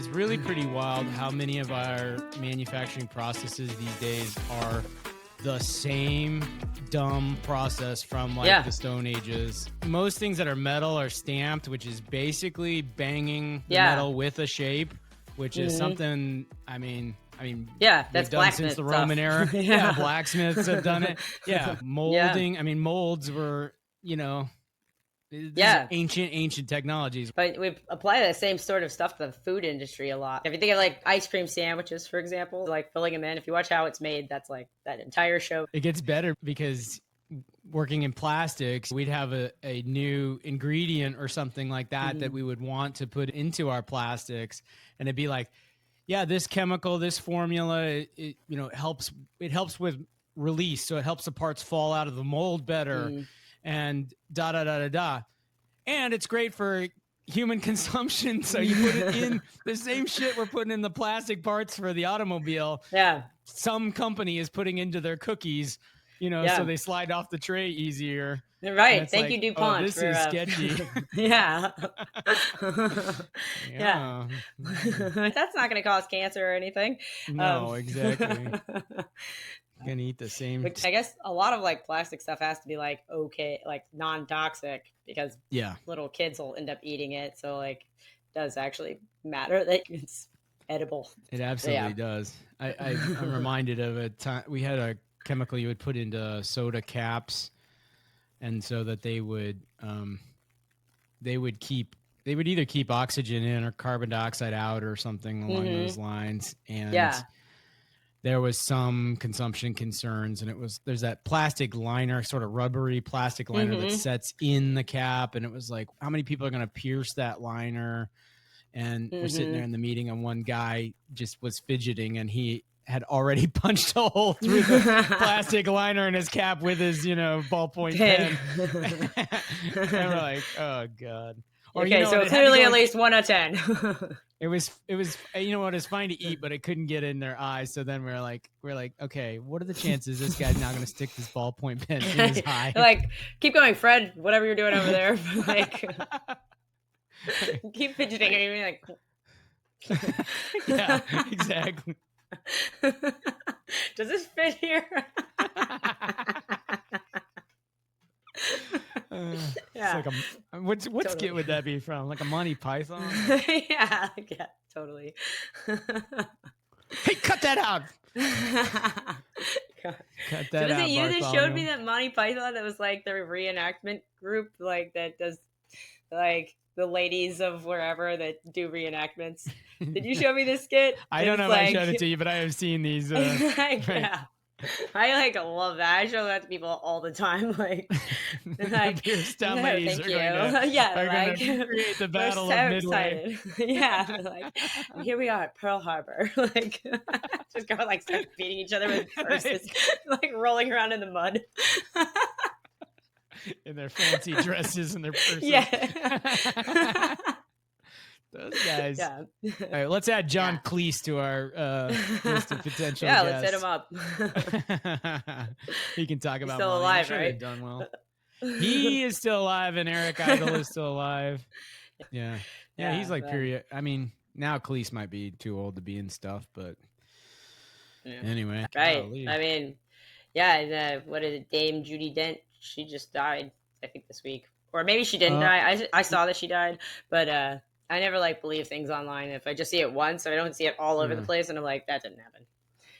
it's really pretty wild how many of our manufacturing processes these days are the same dumb process from like the Stone Ages. Most things that are metal are stamped, which is basically banging the metal with a shape, which is something, I mean, that's done since the Roman era. Blacksmiths have done it. Molding. I mean, molds were, ancient technologies. But we apply the same sort of stuff to the food industry a lot. If you think of like ice cream sandwiches, for example, like filling them in, if you watch how it's made, that's like that entire show. It gets better because working in plastics, we'd have a new ingredient or something like that that we would want to put into our plastics. And it'd be like, yeah, this chemical, this formula, it helps with release. So it helps the parts fall out of the mold better. And and it's great for human consumption. So you put it in the same shit we're putting in the plastic parts for the automobile. Some company is putting into their cookies, so they slide off the tray easier. Right. Thank you, DuPont. This is sketchy. That's not going to cause cancer or anything. No, exactly. Gonna eat the same. Which I guess a lot of like plastic stuff has to be like like non-toxic because little kids will end up eating it. So like, it does actually matter that it's edible. It absolutely does. I'm reminded of a time we had a chemical you would put into soda caps, and so that they would either keep oxygen in or carbon dioxide out or something along those lines. And there was some consumption concerns, and there's that plastic liner, sort of rubbery plastic liner that sets in the cap. And it was like, how many people are going to pierce that liner? And we're sitting there in the meeting, and one guy just was fidgeting, and he had already punched a hole through the plastic liner in his cap with his, ballpoint pen. And we're like, oh God. Or, so clearly at least 1 out of 10. It was, it's fine to eat, but it couldn't get in their eyes. So then we're like, okay, what are the chances this guy's not going to stick this ballpoint pen in his eye? Like, keep going, Fred, whatever you're doing over there. Like, keep fidgeting. And you're like, yeah, exactly. Does this fit here? It's like what skit would that be from? Like a Monty Python? yeah, totally. Hey, cut that out. Cut that out. Was it you that showed me that Monty Python that was like the reenactment group, like that does like the ladies of wherever that do reenactments? Did you show me this skit? I don't know if I showed it to you, but I have seen these. I love that. I show that to people all the time. Like Pierce down ladies are going to create the battle of Midway. Like here we are at Pearl Harbor. Like just go like start beating each other with purses, like rolling around in the mud. In their fancy dresses and their purses. Those guys. All right, let's add John Cleese to our list of potential guests. Let's hit him up. He can talk about still alive, right? Done well. He is still alive, and Eric Idle is still alive. Yeah, he's like period. I mean, now Cleese might be too old to be in stuff, but anyway. Right. I mean, what is it? Dame Judi Dench. She just died, I think, this week. Or maybe she didn't die. I saw that she died, but I never believe things online. If I just see it once, I don't see it all over the place, and I'm like, that didn't happen.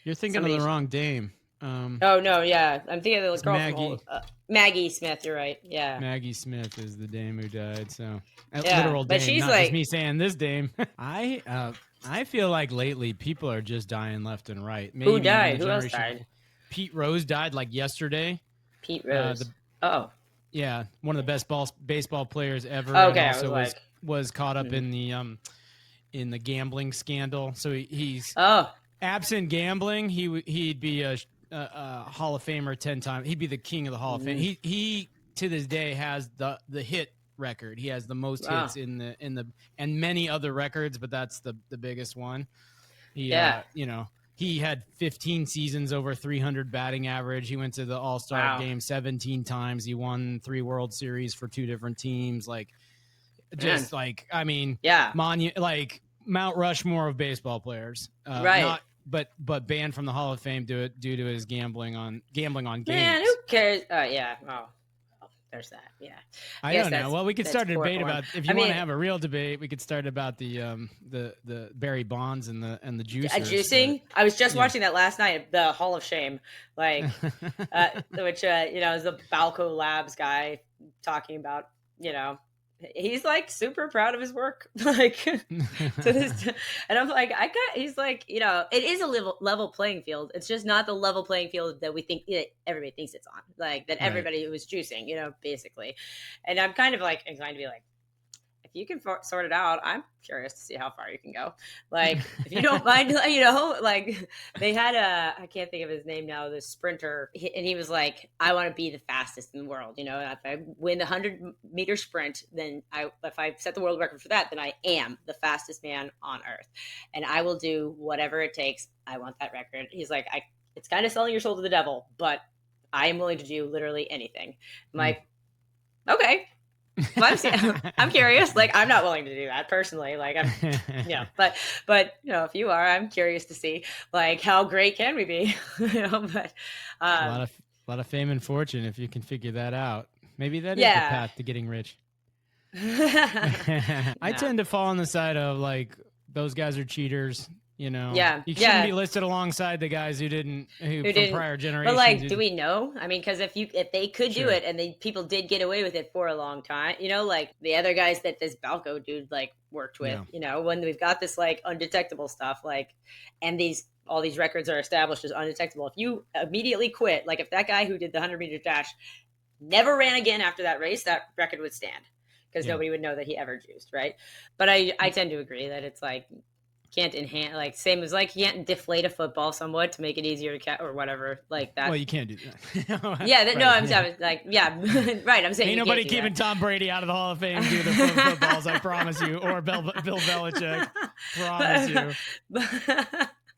You're thinking of the wrong Dame. I'm thinking of the girl Maggie. from Maggie Smith. You're right. Yeah, Maggie Smith is the Dame who died. So literal Dame, but she's not like just me saying this Dame. I feel like lately people are just dying left and right. Maybe who died? Who else died? Pete Rose died like yesterday. Pete Rose. One of the best baseball players ever. Okay, and also was caught up in the gambling scandal. So he's absent gambling. He'd be a Hall of Famer 10 times. He'd be the king of the Hall of Fame. He to this day has the hit record. He has the most hits in the and many other records, but that's the biggest one. He had 15 seasons over 300 batting average. He went to the All-Star game 17 times. He won 3 World Series for 2 different teams. Mount Rushmore of baseball players. Right. Not, but banned from the Hall of Fame due to his gambling on games. Man, who cares? Yeah. Oh, there's that. Yeah. I don't know. Well, we could start a debate form. about, if you want to have a real debate, we could start about the Barry Bonds and the juicers. Juicing. I was just watching that last night, the Hall of Shame, like, which is the Balco Labs guy talking about, he's like super proud of his work, like to this, and I'm like, he's like, it is a level playing field. It's just not the level playing field that we think everybody thinks it's on, like that everybody who was juicing, basically. And I'm kind of like inclined to be like, if you can sort it out, I'm curious to see how far you can go. Like, if you don't mind, like they had I can't think of his name now, the sprinter. And he was like, I want to be the fastest in the world. If I win the 100-meter sprint, then if I set the world record for that, then I am the fastest man on earth. And I will do whatever it takes. I want that record. He's like, it's kind of selling your soul to the devil, but I am willing to do literally anything. I'm like, okay. I'm curious. Like, I'm not willing to do that personally. Like, but if you are, I'm curious to see, like, how great can we be? But a lot of fame and fortune if you can figure that out. Maybe that is the path to getting rich. I tend to fall on the side of like, those guys are cheaters. You shouldn't be listed alongside the guys who from prior generations. But like, do we know? I mean, because if they could do it, and people did get away with it for a long time, like the other guys that this Balco dude like worked with, when we've got this like undetectable stuff, like, and all these records are established as undetectable. If you immediately quit, like if that guy who did the 100-meter dash never ran again after that race, that record would stand because nobody would know that he ever juiced, right? But I tend to agree that it's like, can't enhance, like, same as like, you can't deflate a football somewhat to make it easier to catch or whatever, like that. Well, you can't do that. I'm like, right. I'm saying ain't nobody keeping Tom Brady out of the Hall of Fame due to footballs, I promise you, or Bill Belichick, promise you.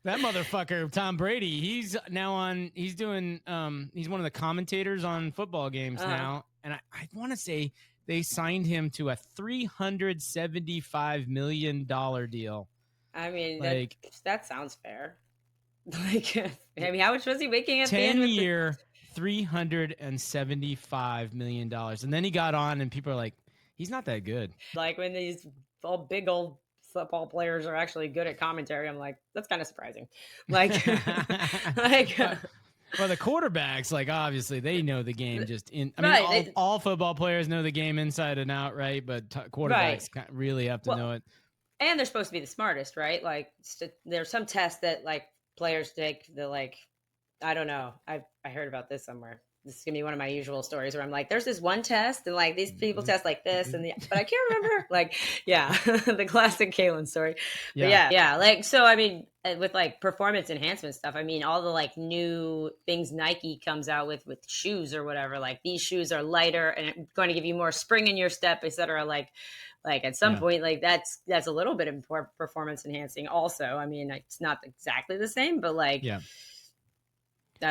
That motherfucker, Tom Brady, he's one of the commentators on football games now, and I want to say they signed him to a $375 million deal. I mean, like, that sounds fair. Like, I mean, how much was he making at the end? 10-year, $375 million. And then he got on, and people are like, he's not that good. Like, when these big old football players are actually good at commentary, I'm like, that's kind of surprising. Like, well, the quarterbacks, like, obviously they know the game all football players know the game inside and out, right? But quarterbacks really have to know it. And they're supposed to be the smartest, right? Like, there's some tests that like players take. The like, I don't know. I heard about this somewhere. This is gonna be one of my usual stories where I'm like, there's this one test, and like these people test like this, but I can't remember. Like, the classic Kalyn story. But like, so I mean, with like performance enhancement stuff, I mean, all the like new things Nike comes out with shoes or whatever. Like, these shoes are lighter and going to give you more spring in your step, etc. Like at some point, like that's a little bit of performance enhancing also. I mean, it's not exactly the same, but like, I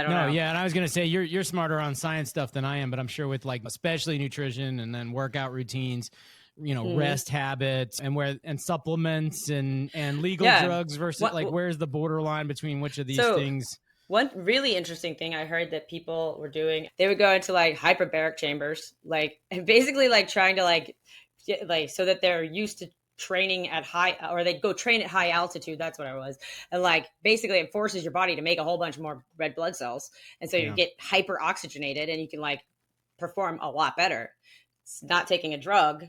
don't know. Yeah. And I was going to say, you're smarter on science stuff than I am, but I'm sure with like, especially nutrition and then workout routines, rest habits and supplements and legal drugs versus where's the borderline between which of these things? One really interesting thing I heard that people were doing, they would go into like hyperbaric chambers, like, and basically like trying to like so that they're used to training at high, or they go train at high altitude. That's what it was. And like, basically it forces your body to make a whole bunch more red blood cells. And so you get hyper oxygenated and you can like perform a lot better. It's not taking a drug,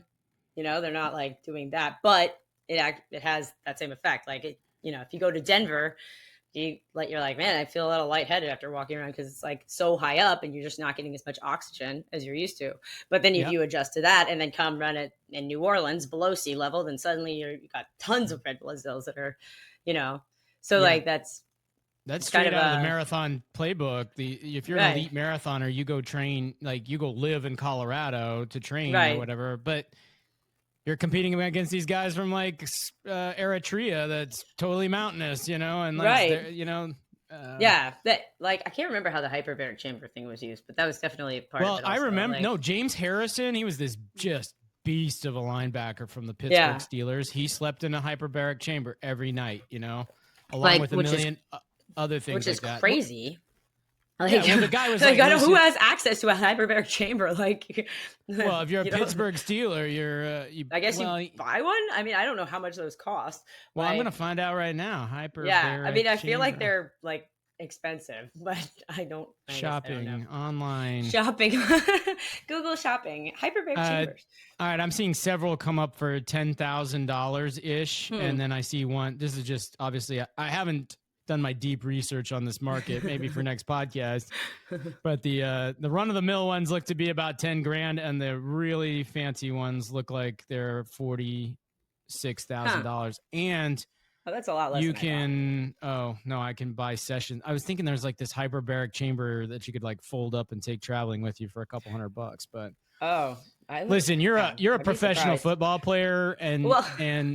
they're not like doing that, but it has that same effect. Like, if you go to Denver, you're like, man, I feel a little lightheaded after walking around because it's like so high up and you're just not getting as much oxygen as you're used to. But then if you adjust to that and then come run it in New Orleans below sea level, then suddenly you got tons of red blood cells that are, so like that's straight out of the marathon playbook. If you're an elite marathoner, you go train, like you go live in Colorado to train or whatever, but you're competing against these guys from like Eritrea that's totally mountainous, and like, that like, I can't remember how the hyperbaric chamber thing was used, but that was definitely a part of it also. I remember, James Harrison, he was this just beast of a linebacker from the Pittsburgh Yeah. Steelers. He slept in a hyperbaric chamber every night, along Like, with a million other things which is like that. crazy. Like, Yeah, well, the guy was like, like, I don't, who listen, has access to a hyperbaric chamber? Like, well, if you're a you know, Pittsburgh Steeler, I guess well, you buy one. I mean, I don't know how much those cost. well, I'm Like, gonna find out right now. yeah, I mean, Hyperbaric I feel like chamber. they're like expensive, but I guess I don't know. Shopping online. Shopping, Google shopping, hyperbaric chambers. All right, I'm seeing several come up for $10,000 ish, and then I see one. This is just obviously I haven't done my deep research on this market. Maybe for next podcast, but the run of the mill ones look to be about 10 grand, and the really fancy ones look like they're $46,000. And Oh, that's a lot less. you can. Oh no, I can buy sessions. I was thinking there's like this hyperbaric chamber that you could like fold up and take traveling with you for a couple $100, but. Oh, Listen, you're a professional football player, and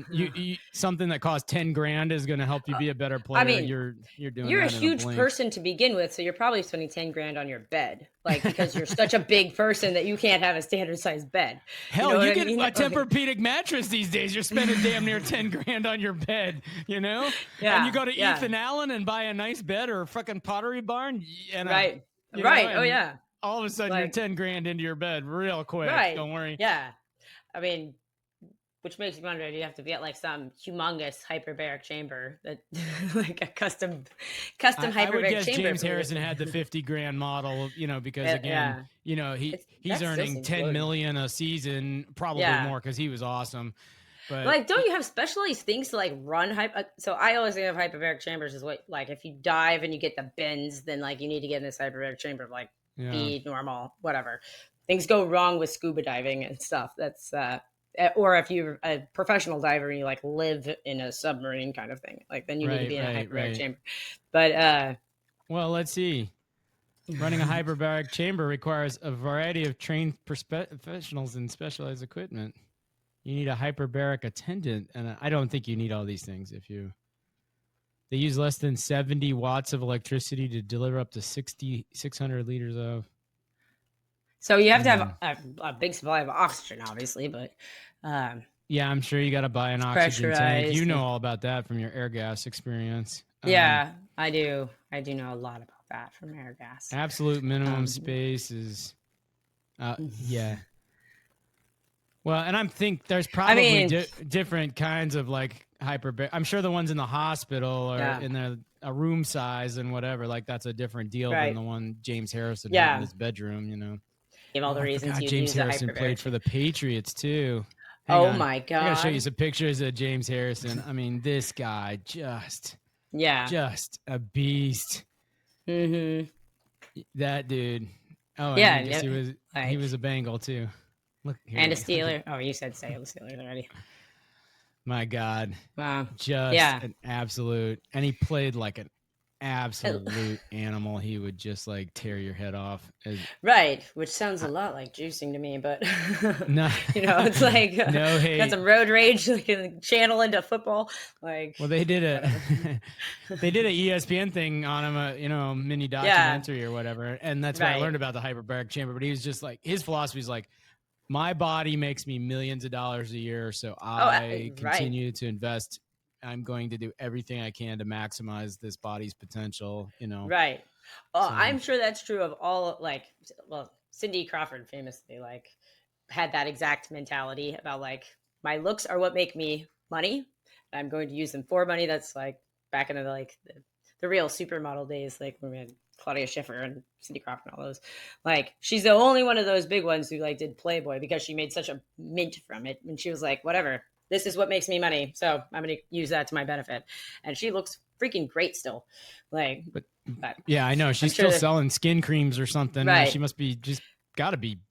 you something that costs 10 grand is going to help you be a better player. I mean, you're doing. You're that a huge person to begin with, so you're probably spending 10 grand on your bed, like because you're such a big person that you can't have a standard sized bed. Hell, you get a Tempur-Pedic mattress these days. You're spending damn near 10 grand on your bed, Yeah. And you go to Ethan Allen and buy a nice bed or a fucking Pottery Barn, and right. Oh yeah. All of a sudden, you're 10 grand into your bed real quick. Right. Don't worry. Yeah. I mean, which makes me wonder, do you have to be at like some humongous hyperbaric chamber that like a custom hyperbaric chamber? I would guess James Harrison had the 50 grand model, because again, he's earning 10 million a season, probably more because he was awesome. But like, don't you have specialized things to like run so I always think of hyperbaric chambers as what, like, if you dive and you get the bends, then like you need to get in this hyperbaric chamber, like be normal, whatever. Things go wrong with scuba diving and stuff. That's or if you're a professional diver and you like live in a submarine kind of thing, like then you need to be in a hyperbaric chamber. But well, let's see. Running a hyperbaric chamber requires a variety of trained professionals and specialized equipment. You need a hyperbaric attendant, and I don't think you need all these things. They use less than 70 watts of electricity to deliver up to 600 liters of. So you have to have a big supply of oxygen, obviously, but yeah, I'm sure you got to buy an oxygen tank. You know all about that from your air gas experience. Yeah, I do. I do know a lot about that from air gas. Absolute minimum space is, yeah. Well, and there's probably different kinds of like hyperbaric. I'm sure the ones in the hospital are in a room size and whatever. Like that's a different deal than the one James Harrison had in his bedroom. Give all the reasons James Harrison played for the Patriots too. My God! I gotta show you some pictures of James Harrison. I mean, this guy just a beast. Mm-hmm. That dude. Oh yeah, he was a Bengal too. Look here. And a Steeler. Oh, you said Steelers already. My God. Wow. Just an absolute. And he played like an absolute animal. He would just like tear your head off. Right. Which sounds a lot like juicing to me, but no, it's like no hate. Got some road rage, like channel into football. Like, well, they did a ESPN thing on him, a mini documentary or whatever. And that's where I learned about the hyperbaric chamber. But he was just like, his philosophy is like, my body makes me millions of dollars a year, so I continue to invest. I'm going to do everything I can to maximize this body's potential, Right. Oh, so, I'm sure that's true of all, Cindy Crawford famously, had that exact mentality about, my looks are what make me money. I'm going to use them for money. That's, back in the real supermodel days, when we had Claudia Schiffer and Cindy Crawford and all those. She's the only one of those big ones who take Playboy because she made such a mint from it. And she was like, whatever, this is what makes me money, so I'm going to use that to my benefit. And she looks freaking great still. But yeah, I know. She's still selling skin creams or something. Right. She must be got to be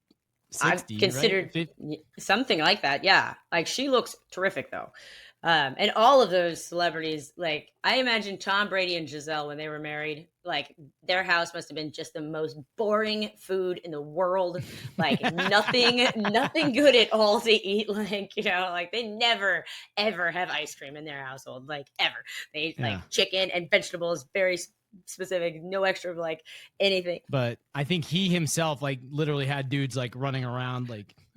60, I've considered right? something like that. Yeah. She looks terrific though. And all of those celebrities, I imagine Tom Brady and Giselle when they were married, their house must have been just the most boring food in the world. Nothing good at all to eat. They never, ever have ice cream in their household, ever. They eat chicken and vegetables, very specific, no extra of anything. But I think he himself literally had dudes running around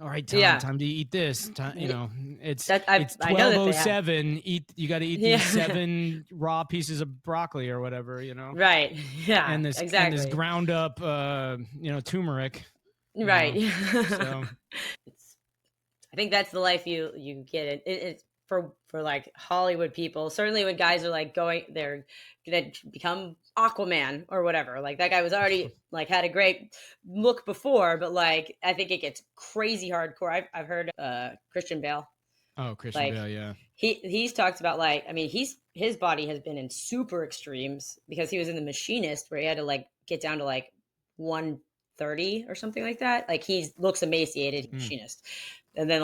all right, Tom, Yeah. time to eat this. Time, you know, it's I know that they have. 12:07. You got to eat Yeah. these 7 raw pieces of broccoli or whatever, you know. Right. Yeah. And this exactly. ground up, turmeric. Right. So I think that's the life you get. It's for like Hollywood people. Certainly, when guys are like they're gonna become Aquaman or whatever. Like that guy was already like had a great look before, but like I think it gets crazy hardcore. I've heard Christian Bale. Oh, Christian Like Bale, yeah. he's talked about like I mean his body has been in super extremes because he was in The Machinist where he had to like get down to like 130 or something like that. Like he looks emaciated, Machinist. And then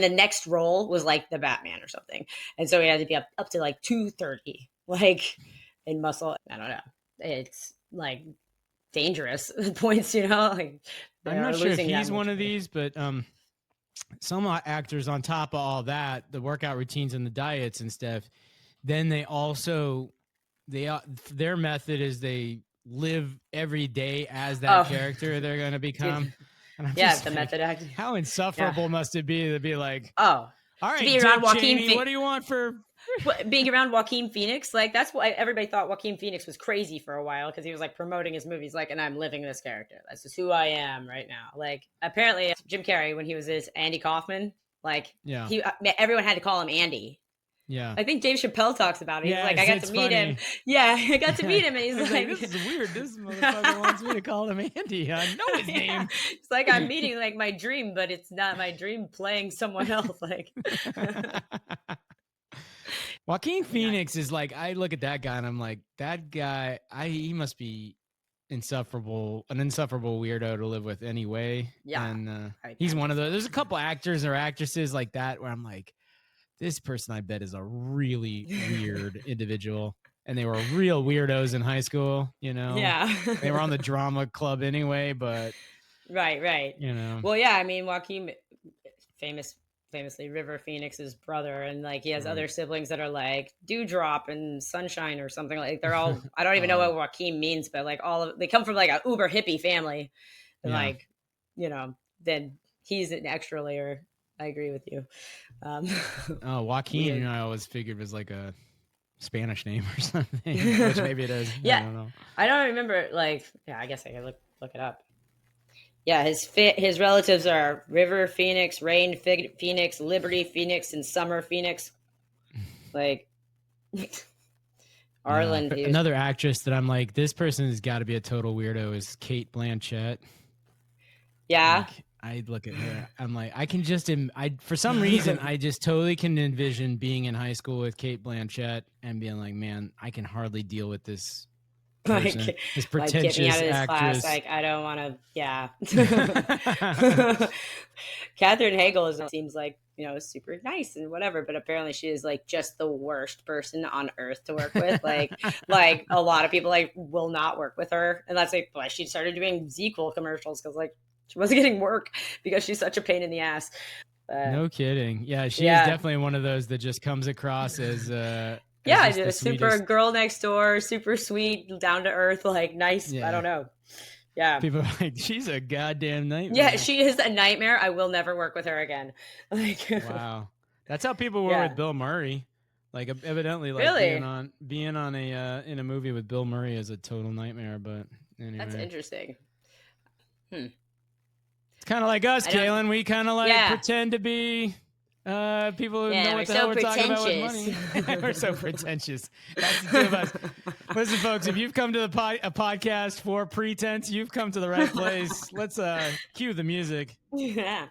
the next role was like the Batman or something. And so he had to be up to like 230 like in muscle. I don't know. It's like dangerous points, you know, like I'm not sure if he's one of these, but some actors on top of all that, the workout routines and the diets and stuff, then they also their method is they live every day as that character they're going to become. And I'm just the like, method acting. How insufferable must it be to be like, all right, to be around Dick Cheney, what do you want for being around Joaquin Phoenix? Like that's why everybody thought Joaquin Phoenix was crazy for a while because he was like promoting his movies, like, and I'm living this character. That's just who I am right now. Like apparently Jim Carrey when he was his Andy Kaufman, like everyone had to call him Andy. Yeah, I think Dave Chappelle talks about it. He's like, I got to meet him. Yeah, I got to meet him, and he's like, "This is weird. This motherfucker wants me to call him Andy. I know his name." It's like I'm meeting like my dream, but it's not my dream playing someone else. Like Joaquin Phoenix is like, I look at that guy and I'm like, that guy, he must be an insufferable weirdo to live with anyway. Yeah, and he's one of those. There's a couple actors or actresses like that where I'm like, this person I bet is a really weird individual. And they were real weirdos in high school, you know? Yeah. They were on the drama club anyway, but. Right. You know. Well, yeah, I mean, Joaquin, famously River Phoenix's brother, and like he has other siblings that are like Dewdrop and Sunshine or something. Like they're all, I don't even know what Joaquin means, but like they come from like a uber hippie family. And like, you know, then he's an extra layer. I agree with you. Joaquin, I always figured was like a Spanish name or something, which maybe it is. Yeah, I don't know. I don't remember. Like, yeah, I guess I could look it up. Yeah, his relatives are River Phoenix, Rain Phoenix, Liberty Phoenix, and Summer Phoenix. Like Arlen. Another actress that I'm like, this person has got to be a total weirdo is Cate Blanchett. Yeah. Like, I look at her, I'm like, I can just, for some reason, I just totally can envision being in high school with Cate Blanchett and being like, man, I can hardly deal with this person, like, this pretentious get me out of this actress. Class. Like, I don't want to, yeah. Katherine Hagel seems like, you know, super nice and whatever, but apparently she is like just the worst person on earth to work with. Like a lot of people like will not work with her. And that's like why she started doing ZQL commercials because like, she wasn't getting work because she's such a pain in the ass. No kidding. Yeah, she is definitely one of those that just comes across as just super girl next door, super sweet, down to earth, like nice. Yeah. I don't know. Yeah. People are like, she's a goddamn nightmare. Yeah, she is a nightmare. I will never work with her again. Like, wow. That's how people were with Bill Murray. Like evidently like being on a in a movie with Bill Murray is a total nightmare, but anyway. That's interesting. It's kind of like us, Kalyn. We kind of like pretend to be people who know what the hell we're talking about with money. We're so pretentious. That's the two of us. Listen, folks, if you've come to a podcast for pretense, you've come to the right place. Let's cue the music. Yeah.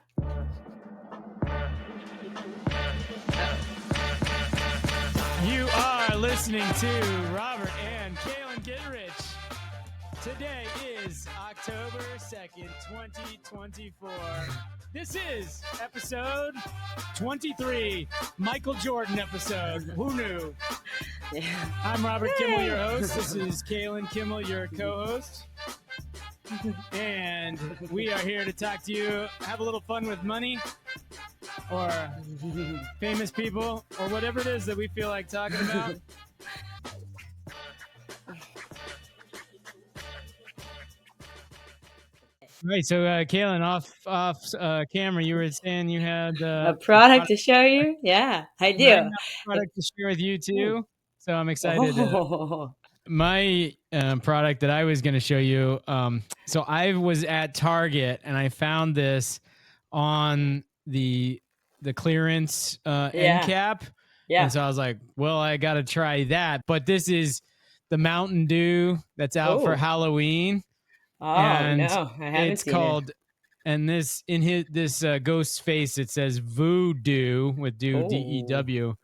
You are listening to Robert and Kalyn Get Rich. Today is October 2nd, 2024. This is episode 23, Michael Jordan episode. Who knew? Yeah. I'm Robert Kimmel, your host. This is Kalyn Kimmel, your co-host. And we are here to talk to you, have a little fun with money or famous people or whatever it is that we feel like talking about. Right. So, Kalyn, off camera, you were saying you had A a product product. to show you? Yeah, I And I have do. a It, product to share with you ooh. too. So I'm excited. Oh, My product that I was going to show you. So I was at Target and I found this on the clearance end yeah, cap, and yeah. so I was like, well, I got to try that. But this is the Mountain Dew that's out for Oh, Halloween, oh and no, I haven't it's seen it. called. And this in his this ghost's face, it says Voodoo with do Oh, DEW,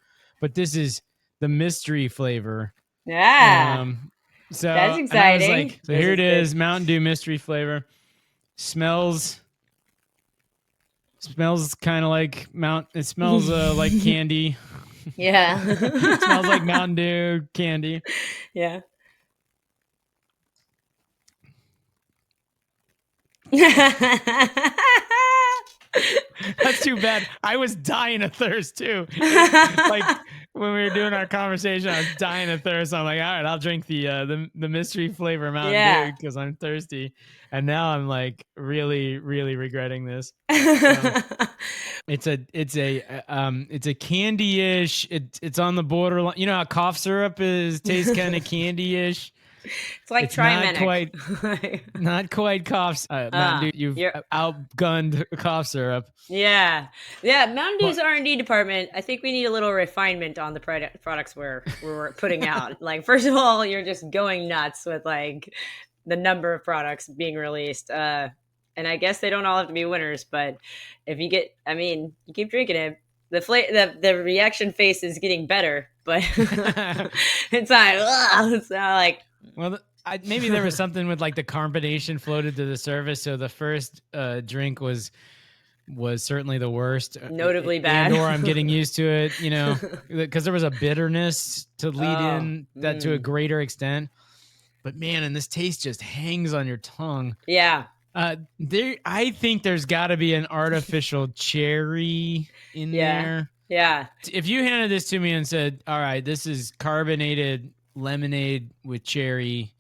but this is the mystery flavor. yeah, Um, that's and I was exciting. like, so Does here it it? is, Mountain Dew mystery flavor. Smells kind of like it smells like candy. Yeah, It smells like Mountain Dew candy. yeah. That's too bad. I was dying of thirst too. Like when we were doing our conversation, I was dying of thirst. I'm like, all right, I'll drink the mystery flavor Mountain Yeah. Dew because I'm thirsty. And now I'm like really, really regretting this. So it's a candy-ish. It's on the borderline. You know how cough syrup tastes kind of candy-ish. It's like It's not quite cough. Mountain Dew, you've you're outgunned cough syrup. yeah, yeah. Mountain Dew's But R&D department. I think we need a little refinement on the products we're putting out. Like, first of all, you're just going nuts with like the number of products being released. And I guess they don't all have to be winners, but if you get, I mean, you keep drinking it. The reaction face is getting better, but it's not. It's not like well, maybe there was something with like the carbonation floated to the surface, so the first drink was certainly the worst, notably bad. and or I'm getting used to it, you know, because there was a bitterness to lead Oh, in that to a greater extent. But man, and this taste just hangs on your tongue. yeah. I think there's got to be an artificial cherry in Yeah. there. Yeah. If you handed this to me and said, "All right, this is carbonated lemonade with cherry,"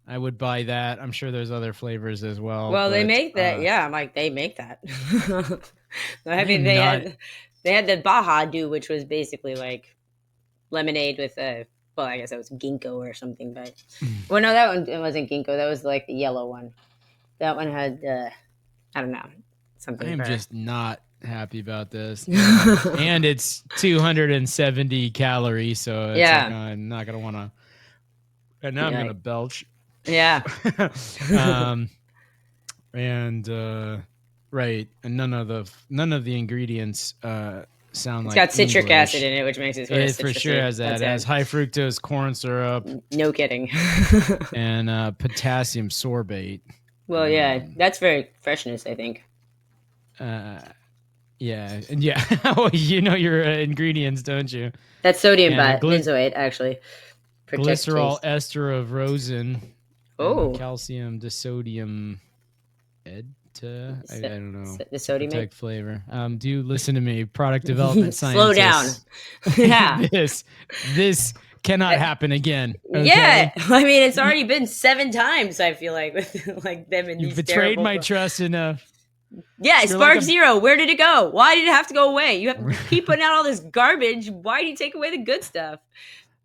I would buy that. I'm sure there's other flavors as well, Well, they but make that. Yeah, I'm like, they make that. I I mean, am not. they had the Baja Do, which was basically like lemonade with a. Well, I guess that was ginkgo or something, but well, no, that one it wasn't ginkgo. That was like the yellow one. That one had I don't know something I'm for. just not happy about this, and it's 270 calories, so it's like Yeah. I'm not gonna want to. And now I'm Yeah. gonna belch. Yeah. um, and right, and none of the ingredients sound It's like got citric acid English. in it, which makes it sort of It for sure citrusy. has that. That's It has it. high fructose corn syrup No kidding. and potassium sorbate. Well, yeah, that's very freshness, I think. Uh, yeah, and yeah. Well, you know your ingredients, don't you? That's sodium And benzoate, actually. Protects glycerol taste. ester of rosin and Oh, calcium disodium I don't know, the to sodium. protect flavor. Do you listen to me, product development Slow down. scientists? Yeah. this cannot happen again. Okay? Yeah. I mean, it's already been 7 times, I feel like, with like them in You've these betrayed terrible my trust enough. Yeah, You're Spark like Zero. Where did it go? Why did it have to go away? You keep putting out all this garbage. Why do you take away the good stuff?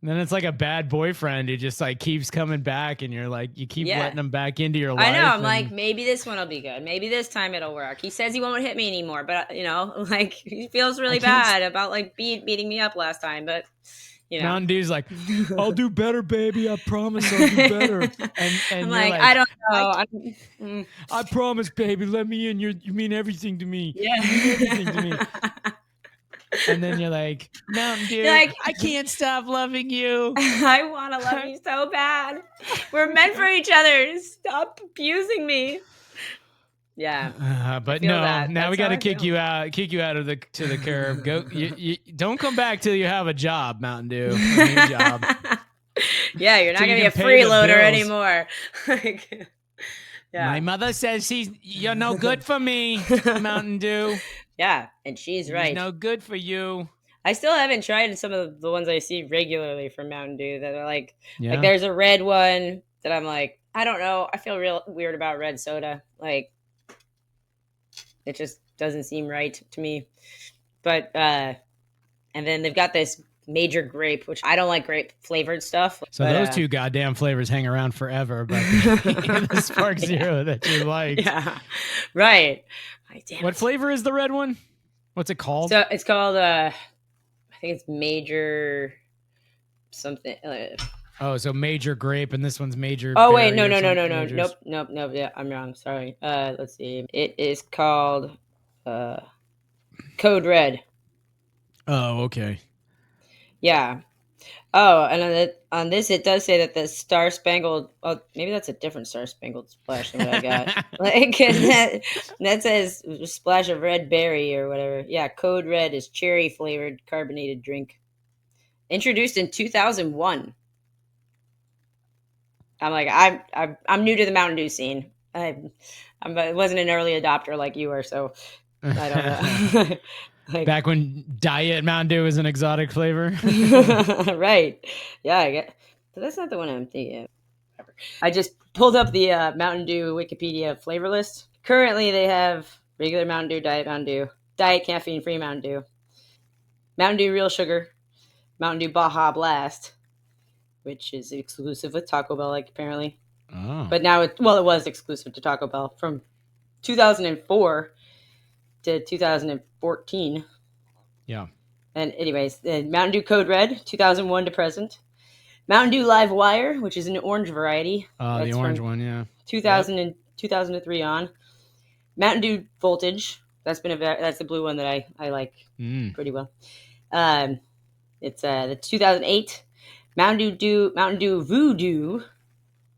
then it's like a bad boyfriend who just like keeps coming back, and you're like, you keep letting him back into your life. I know. I'm like, maybe this one will be good. Maybe this time it'll work. He says he won't hit me anymore, but you know, like he feels really bad about like beating me up last time. But you know, Mountain Dew's like, I'll do better, baby. I promise I'll do better. And I'm you're like, I don't know. I promise, baby. Let me in. You mean everything to me. Yeah. You mean everything to me. And then you're like, Mountain Dew, like, I can't stop loving you. I want to love you so bad. We're meant for each other. Stop abusing me. Yeah, but no, that. now That's we got to how I kick feel. you out of the curb. Go, you don't come back till you have a job, Mountain Dew. A new job. Yeah, you're not So gonna you be a can pay the freeloader bills. anymore. Like, yeah. My mother says you're no good for me, Mountain Dew. Yeah, and she's right. He's no good for you. I still haven't tried some of the ones I see regularly from Mountain Dew that are like Yeah. there's a red one that I'm like, I don't know. I feel real weird about red soda. Like, It just doesn't seem right to me. But and then they've got this major grape, which I don't like grape flavored stuff. So but, those two goddamn flavors hang around forever, but the Spark Zero that you liked. Yeah, right. What flavor is the red one? What's it called? So it's called I think it's major something. Oh, so major grape, and this one's major. Oh wait, no, majors. nope. Yeah, I'm wrong. Sorry. Let's see. It is called Code Red. Oh, okay. Yeah. Oh, and on this, it does say that the Star Spangled. Oh, maybe that's a different Star Spangled Splash than what I got. Like that says splash of red berry or whatever. Yeah, Code Red is cherry flavored carbonated drink, introduced in 2001. I'm like I'm new to the Mountain Dew scene. I wasn't an early adopter like you were, so I don't know. Like, back when Diet Mountain Dew was an exotic flavor. Right. Yeah, I get. But that's not the one I'm thinking of. I just pulled up the Mountain Dew Wikipedia flavor list. Currently, they have regular Mountain Dew, Diet caffeine-free Mountain Dew Real Sugar, Mountain Dew Baja Blast, which is exclusive with Taco Bell, like apparently. Oh. But now it was exclusive to Taco Bell from 2004 to 2014. Yeah. And anyways, Mountain Dew Code Red, 2001 to present. Mountain Dew Live Wire, which is an orange variety. The orange one, yeah. 2000 and 2003 on. Mountain Dew Voltage. That's the blue one that I like pretty well. It's the 2008 Mountain Dew Voodoo.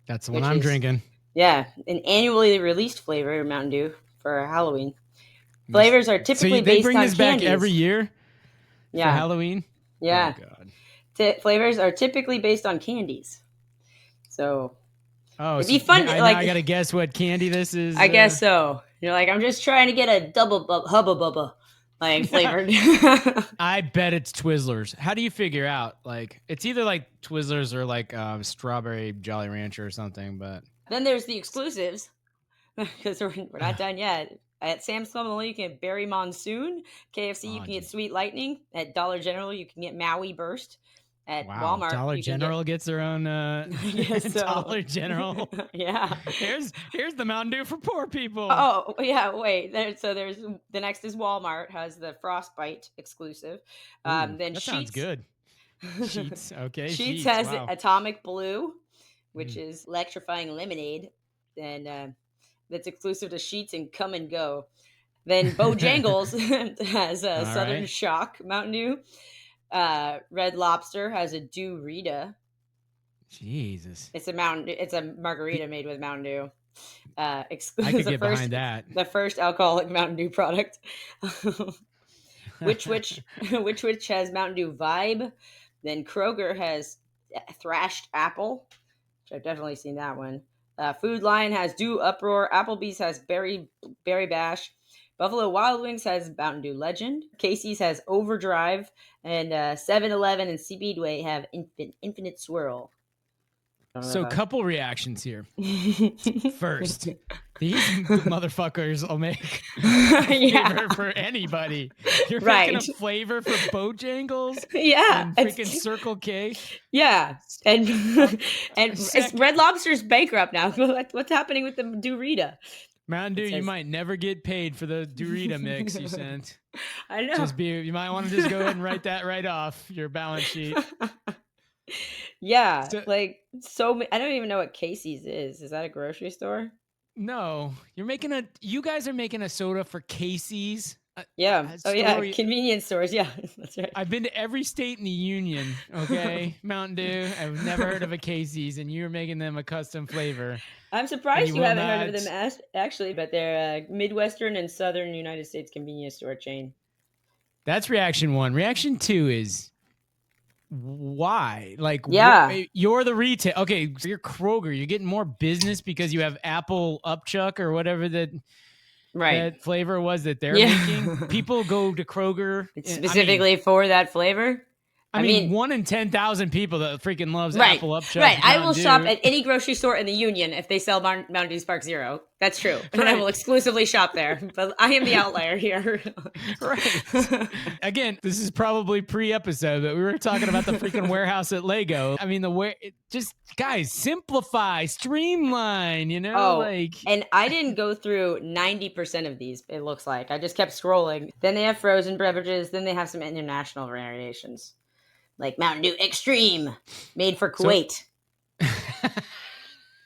That's the one I'm drinking. Yeah, an annually released flavor of Mountain Dew for Halloween. Flavors are typically based on candies. So they bring this back every year for Halloween? Yeah. Oh, God. Flavors are typically based on candies. So it'd be so fun. I got to guess what candy this is. I guess so. You're like, I'm just trying to get a double Hubba Bubba like flavored. I bet it's Twizzlers. How do you figure out? Like, it's either like Twizzlers or like strawberry Jolly Rancher or something. But then there's the exclusives because we're not done yet. At Sam's Club, only you can get Berry Monsoon. KFC, you can get Sweet Lightning. At Dollar General, you can get Maui Burst. At Walmart, Dollar General gets their own Dollar General. Yeah. Here's the Mountain Dew for poor people. Oh yeah, wait. There's the next is Walmart has the Frostbite exclusive. Then that Sheets sounds good. Sheets, okay. Sheets has Atomic Blue, which is electrifying lemonade, and that's exclusive to Sheets and Come and Go. Then Bojangles has Southern Shock Mountain Dew. Red Lobster has a Dew Rita. Jesus. It's a margarita made with Mountain Dew. I could get behind that. The first alcoholic Mountain Dew product. which has Mountain Dew Vibe. Then Kroger has Thrashed Apple, which I've definitely seen that one. Food Lion has Dew Uproar. Applebee's has Berry Bash. Buffalo Wild Wings has Mountain Dew Legend. Casey's has Overdrive. And 7-Eleven and Speedway have Infinite Swirl. So couple reactions here. First, these motherfuckers will make a flavor for anybody. You're making a flavor for Bojangles? Yeah. And freaking Circle K? Yeah. And Red Lobster's bankrupt now. What's happening with the Dorita? Mountain Dew, you might never get paid for the Dorita mix you sent. I know. You might want to just go ahead and write that right off your balance sheet. Yeah, I don't even know what Casey's is. Is that a grocery store? No, you guys are making a soda for Casey's. Yeah. Convenience stores. Yeah, that's right. I've been to every state in the union. Okay, Mountain Dew. I've never heard of a Casey's, and you're making them a custom flavor. I'm surprised you haven't heard of them actually, but they're a Midwestern and Southern United States convenience store chain. That's reaction one. Reaction two is why? Like, you're the retail. Okay, so you're Kroger. You're getting more business because you have Apple Upchuck or whatever that flavor was that they're making. People go to Kroger specifically for that flavor. I mean, 1 in 10,000 people that freaking loves right, apple upchuck. right. I Mountain will Dew. shop at any grocery store in the Union if they sell Mountain Dew Spark Zero. That's true, and I Right. will exclusively shop there. But I am the outlier here. Right. Again, this is probably pre-episode, but we were talking about the freaking warehouse at Lego. I mean, just guys, simplify, streamline. You know, and I didn't go through 90% of these. It looks like I just kept scrolling. Then they have frozen beverages. Then they have some international variations, like Mountain Dew Extreme, made for Kuwait.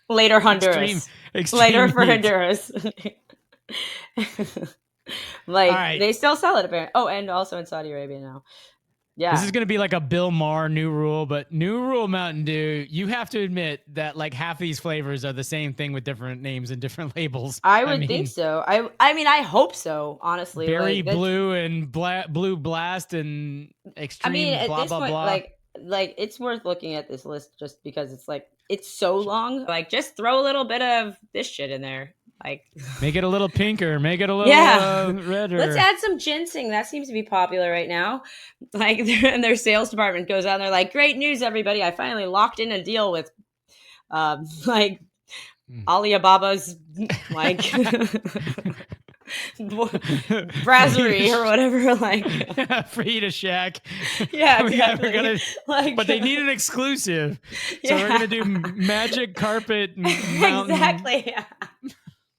Later Honduras. Extreme later for heat. Honduras. They still sell it apparently. Oh, and also in Saudi Arabia now. Yeah. This is going to be like a Bill Maher new rule, but new rule Mountain Dew, you have to admit that like half these flavors are the same thing with different names and different labels. I would think so. I mean, I hope so, honestly. Berry Blue and Blue Blast and Extreme at blah, this blah, point, blah. Like it's worth looking at this list just because it's like, it's so long. Like, just throw a little bit of this shit in there. Like, make it a little pinker, make it a little redder. Let's add some ginseng. That seems to be popular right now. Like, their sales department goes out and they're like, great news, everybody. I finally locked in a deal with Alibaba's like brasserie or whatever, like Frida Shack. Yeah, exactly. But they need an exclusive, so we're gonna do Magic Carpet Mountain, exactly.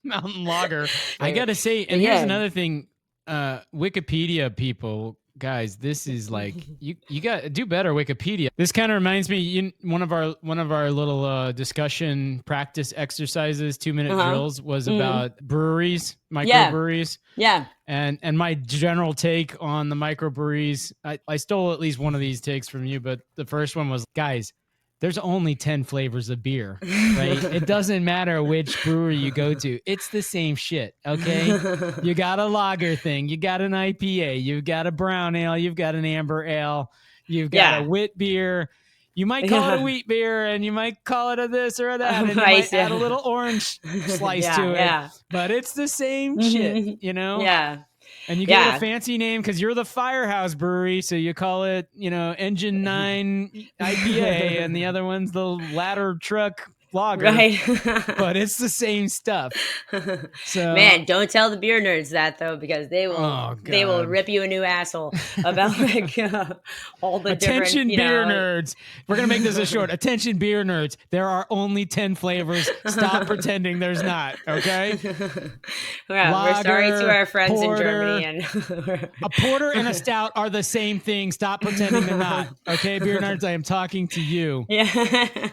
Mountain Lager. I gotta say, and here's another thing, Wikipedia people, guys, this is like you got to do better, Wikipedia. This kind of reminds me, one of our little discussion practice exercises, 2-minute drills, was about breweries, microbreweries. Yeah. And my general take on the microbreweries, I stole at least one of these takes from you, but the first one was, guys, there's only 10 flavors of beer, right? It doesn't matter which brewery you go to. It's the same shit, okay? You got a lager thing. You got an IPA. You've got a brown ale. You've got an amber ale. You've got a wit beer. You might call it a wheat beer, and you might call it a this or a that, and you might add a little orange slice to it. But it's the same shit, you know? Yeah. And you give it a fancy name because you're the Firehouse Brewery, so you call it, Engine 9 IPA, and the other one's the Ladder Truck Lager. Right. But it's the same stuff. So, man, don't tell the beer nerds that though, because they will rip you a new asshole about all the attention different beer nerds. We're gonna make this a short. Attention beer nerds. There are only 10 flavors. Stop pretending there's not. Okay. Lager, we're sorry to our friends porter, in Germany. And a porter and a stout are the same thing. Stop pretending they're not. Okay, beer nerds. I am talking to you. Yeah.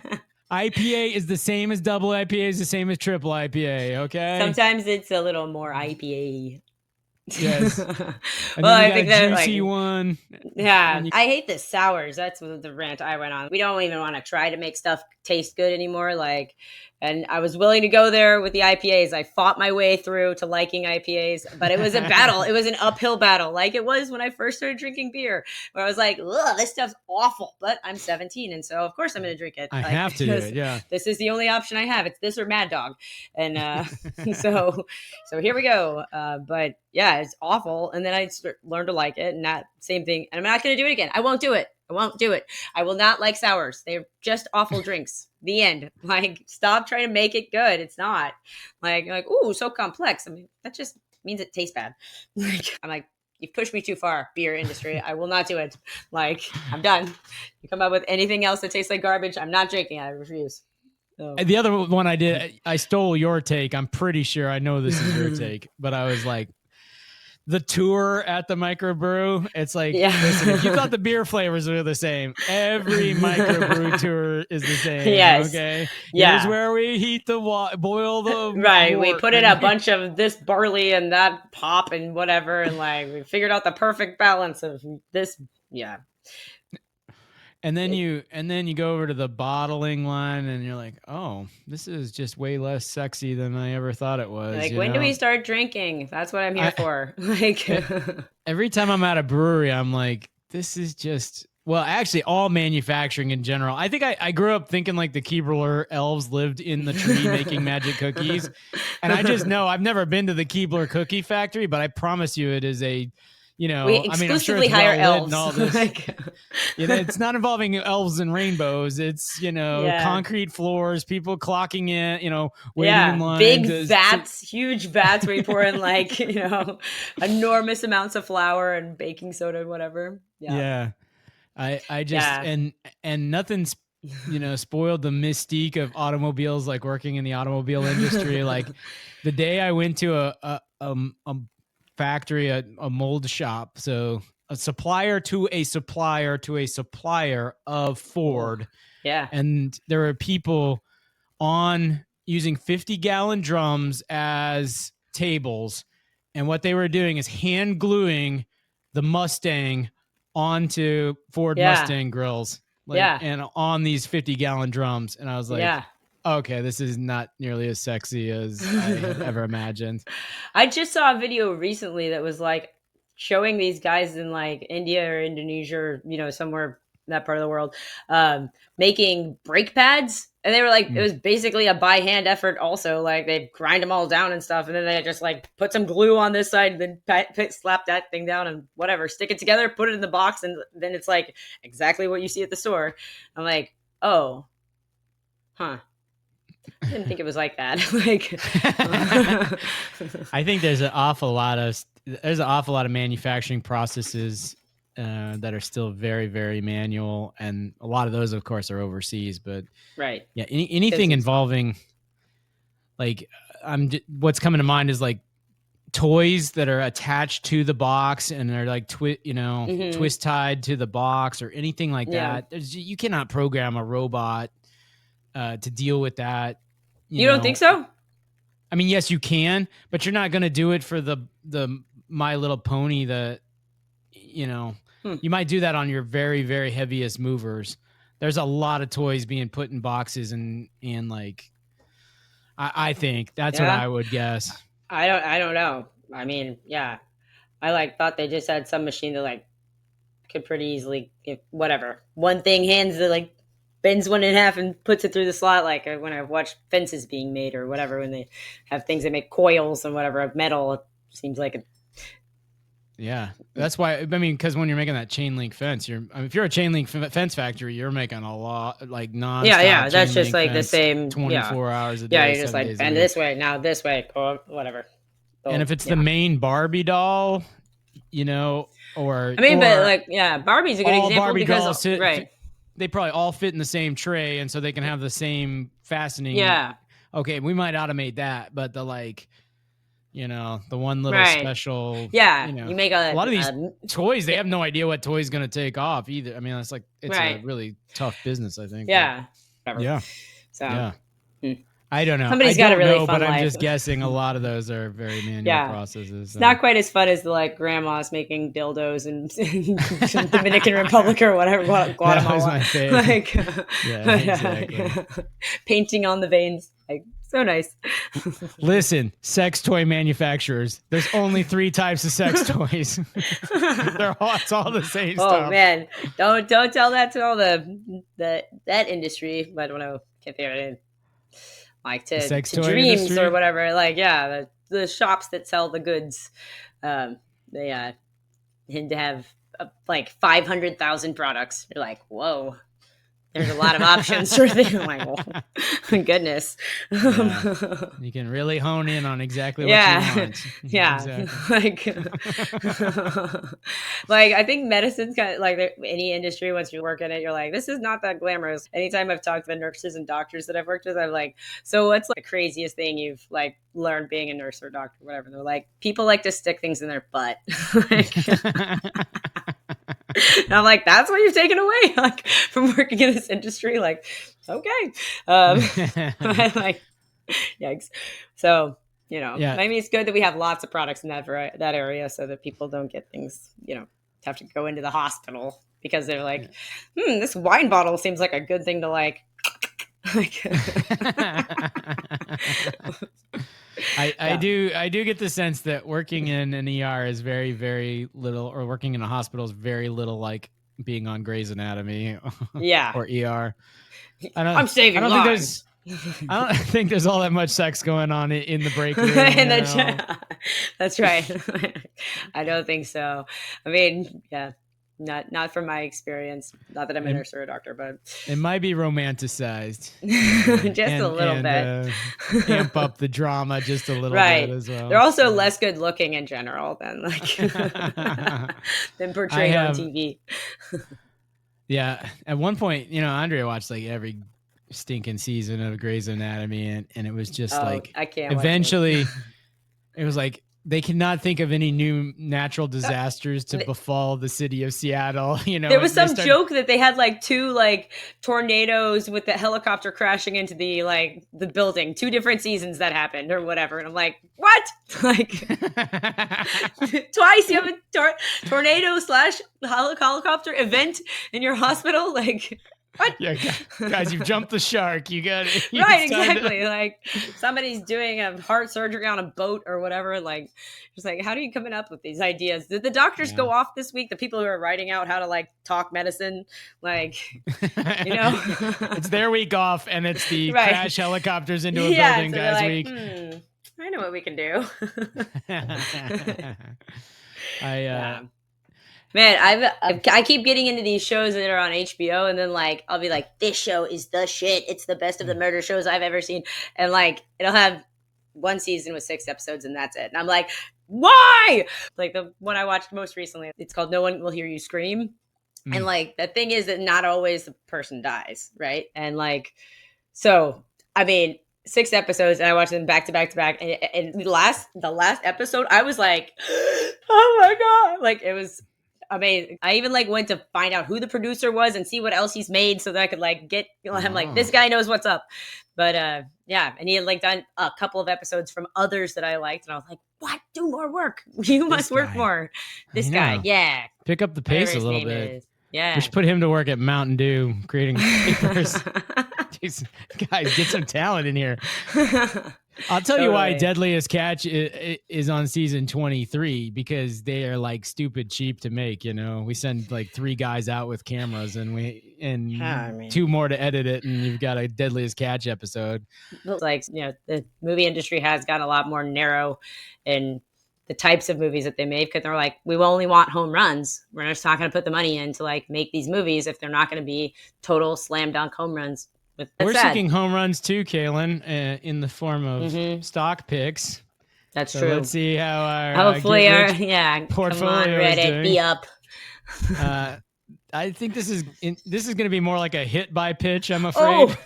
IPA is the same as double IPA is the same as triple IPA, okay? Sometimes it's a little more IPA. Yes. And I think that juicy one. Yeah. I hate the sours. That's the rant I went on. We don't even want to try to make stuff taste good anymore. And I was willing to go there with the IPAs. I fought my way through to liking IPAs, but it was a battle. It was an uphill battle, like it was when I first started drinking beer, where I was like, ugh, this stuff's awful, but I'm 17, and so of course I'm going to drink it. I have to do it, yeah. This is the only option I have. It's this or Mad Dog. And so here we go. But yeah, it's awful. And then I learned to like it, and that same thing. And I'm not going to do it again. I won't do it. I will not like sours. They're just awful drinks. The end. Stop trying to make it good. It's not. Ooh, so complex. I mean, that just means it tastes bad. I'm like, you've pushed me too far, beer industry. I will not do it. I'm done. You come up with anything else that tastes like garbage, I'm not drinking. I refuse. So. The other one I did, I stole your take. I'm pretty sure I know this is your take, but I was like, the tour at the microbrew, it's like, listen, if you thought the beer flavors were the same, every microbrew tour is the same. Yes. Okay. Yeah. Here's where we heat the boil the right. We put in a bunch of this barley and that pop and whatever, and we figured out the perfect balance of this. Yeah. And then you go over to the bottling line and you're like, oh, this is just way less sexy than I ever thought it was. When do we start drinking? That's what I'm here for. Every time I'm at a brewery, I'm like, this is just, well, actually all manufacturing in general. I think I grew up thinking the Keebler elves lived in the tree making magic cookies. And I just know I've never been to the Keebler cookie factory, but I promise you it is a We I mean, I'm sure exclusively it's hire well lit and all elves. this. Like, It's not involving elves and rainbows. It's, yeah. concrete floors, people clocking in, waiting in Yeah, line. big vats, huge vats where you pour in like, enormous amounts of flour and baking soda and whatever. Yeah. Yeah. I just, Yeah. and nothing's, spoiled the mystique of automobiles, like working in the automobile industry. Like the day I went to a factory, a mold shop. So a supplier to a supplier to a supplier of Ford. Oh, yeah. And there were people on using 50-gallon drums as tables. And what they were doing is hand gluing the Mustang onto Ford Yeah. Mustang grills, like, Yeah. and on these 50-gallon drums. And I was like, Yeah. okay, this is not nearly as sexy as I had ever imagined. I just saw a video recently that was like showing these guys in like India or Indonesia or, somewhere in that part of the world, making brake pads. And they were like, it was basically a by hand effort also. Like they grind them all down and stuff. And then they just like put some glue on this side and then slap that thing down and whatever, stick it together, put it in the box. And then it's like exactly what you see at the store. I'm like, oh, huh. I didn't think it was like that. Like, I think there's an awful lot of manufacturing processes that are still very, very manual, and a lot of those, of course, are overseas. But right. yeah, anything involving like what's coming to mind is like toys that are attached to the box and they're like twist tied to the box or anything like that. You cannot program a robot to deal with that. You don't think so? I mean, yes, you can, but you're not going to do it for the My Little Pony. You might do that on your very, very heaviest movers. There's a lot of toys being put in boxes and like, I think that's what I would guess. I don't know. I mean, yeah, I like thought they just had some machine that like could pretty easily, whatever, one thing hands the like bends one in half and puts it through the slot. Like when I watch fences being made or whatever, when they have things that make coils and whatever of metal, it seems like yeah, that's why. I mean, because when you're making that chain link fence, if you're a chain link fence factory, you're making a lot like non. Yeah. That's just like the same 24 hours a day. Yeah, you're just like bend this way now, this way, whatever. So, and if it's the main Barbie doll, or I mean, but like, yeah, Barbie's a good example Barbie because dolls they probably all fit in the same tray, and so they can have the same fastening. Yeah. Okay, we might automate that, but the like. The one little special. Yeah, you make a lot of these toys. They have no idea what toy is going to take off either. I mean, it's a really tough business, I think. Yeah. But, yeah. So. Yeah. I don't know. Somebody's got a really fun but life. I'm just guessing a lot of those are very manual processes. It's not quite as fun as the like grandmas making dildos in Dominican Republic or whatever. Guatemala. That was my favorite. Like, yeah, exactly. Painting on the veins. Like, so nice. Listen, sex toy manufacturers. There's only 3 types of sex toys. It's all the same stuff. Oh man, don't tell that to all that industry. I don't know. Can't figure it in. Like to dreams industry? Or whatever. Like the shops that sell the goods. They tend to have like 500,000 products. You're like, whoa. There's a lot of options for things. I'm like, oh, goodness. Yeah. You can really hone in on exactly what you want. Yeah. Exactly. Like I think medicine's kind of like any industry, once you work in it, you're like, this is not that glamorous. Anytime I've talked to the nurses and doctors that I've worked with, I'm like, so what's like the craziest thing you've like learned being a nurse or doctor or whatever? And they're like, people like to stick things in their butt. And I'm like, that's what you've taken away, like from working in this industry. Like, okay, like, yikes. So maybe it's good that we have lots of products in that area, so that people don't get things, have to go into the hospital because they're like, this wine bottle seems like a good thing to like. I do get the sense that working in an ER is very, very little, or working in a hospital is very little like being on Grey's Anatomy, or ER. I'm saving lives. I don't think there's all that much sex going on in the break room. That's right. I don't think so. I mean, yeah, not from my experience. Not that I'm a nurse or a doctor, but it might be romanticized. just a little bit. Amp up the drama just a little bit as well. They're also less good looking in general than than portrayed on TV. Yeah. At one point, Andrea watched like every stinking season of Grey's Anatomy, and it was just like I can't eventually it was like they cannot think of any new natural disasters to befall the city of Seattle. There was some joke that they had like 2 like tornadoes with the helicopter crashing into the building. 2 different seasons that happened or whatever. And I'm like, what? Like twice you have a tornado / helicopter event in your hospital? Like, what? Yeah, guys, you've jumped the shark. You got it. Right, exactly. Like somebody's doing a heart surgery on a boat or whatever. Like, just like, how are you coming up with these ideas? Did the doctors go off this week? The people who are writing out how to like talk medicine, like, it's their week off, and it's the crash helicopters into a building so guys like, week. I know what we can do. Man, I keep getting into these shows that are on HBO, and then like I'll be like, this show is the shit. It's the best of the murder shows I've ever seen, and like it'll have 1 season with 6 episodes, and that's it. And I'm like, why? Like the one I watched most recently, it's called No One Will Hear You Scream, and like the thing is that not always the person dies, right? And like, so I mean, 6 episodes, and I watched them back to back to back, and the last episode, I was like, oh my god, like it was amazing. I even like went to find out who the producer was and see what else he's made so that I could like get, I'm like, this guy knows what's up. But yeah, and he had like done a couple of episodes from others that I liked, and I was like, what? Do more work. You must work more. This guy, yeah. Pick up the pace a little bit. Yeah. We should put him to work at Mountain Dew creating papers. Jeez, guys, get some talent in here. I'll tell you why Deadliest Catch is on season 23, because they are like stupid cheap to make. We send like 3 guys out with cameras and 2 more to edit it, and you've got a Deadliest Catch episode. Like, the movie industry has gotten a lot more narrow in the types of movies that they make, because they're like, we only want home runs. We're just not going to put the money in to like make these movies if they're not going to be total slam dunk home runs. We're seeking home runs too, Kalyn, in the form of stock picks. That's true. Let's see how our hopefully our portfolio is doing. Be up. I think this is going to be more like a hit by pitch, I'm afraid.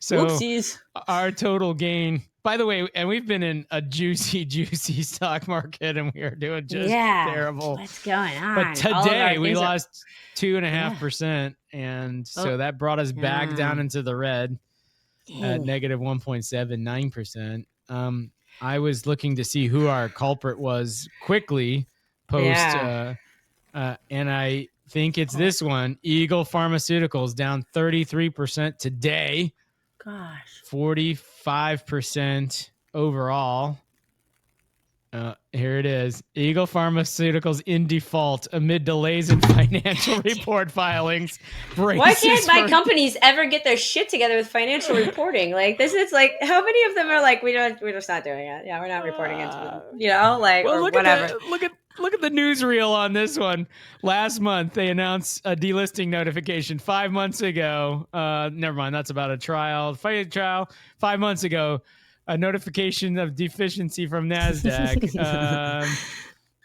So whoopsies. Our total gain. By the way, and we've been in a juicy stock market, and we are doing just terrible. What's going on? But today we lost 2.5%, and so that brought us back down into the red at negative 1.79%. I was looking to see who our culprit was quickly post, and I think it's this one, Eagle Pharmaceuticals, down 33% today. Gosh. 45% overall. Here it is. Eagle Pharmaceuticals in default amid delays in financial report filings. Why can't my companies ever get their shit together with financial reporting? Like this is like, how many of them are like, we're just not doing it. Yeah, we're not reporting it. Like, well, or whatever. Look at the newsreel on this one. Last month, they announced a delisting notification. 5 months ago, never mind, that's about a fighting trial. 5 months ago, a notification of deficiency from NASDAQ.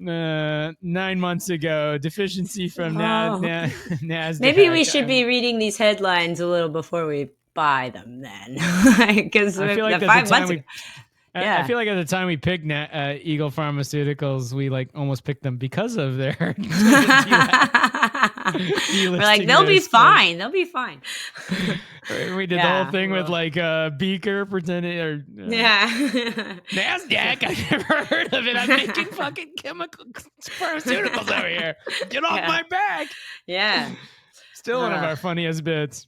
9 months ago, deficiency from NASDAQ. Maybe we should be reading these headlines a little before we buy them then. Because I feel like 5 months ago. I feel like at the time we picked Eagle Pharmaceuticals, we like almost picked them because of their We're like, they'll be fine. They'll be fine. We did the whole thing with like Beaker pretending or NASDAQ. I've never heard of it. I'm making fucking chemical pharmaceuticals over here. Get off my back. Yeah. Still one of our funniest bits.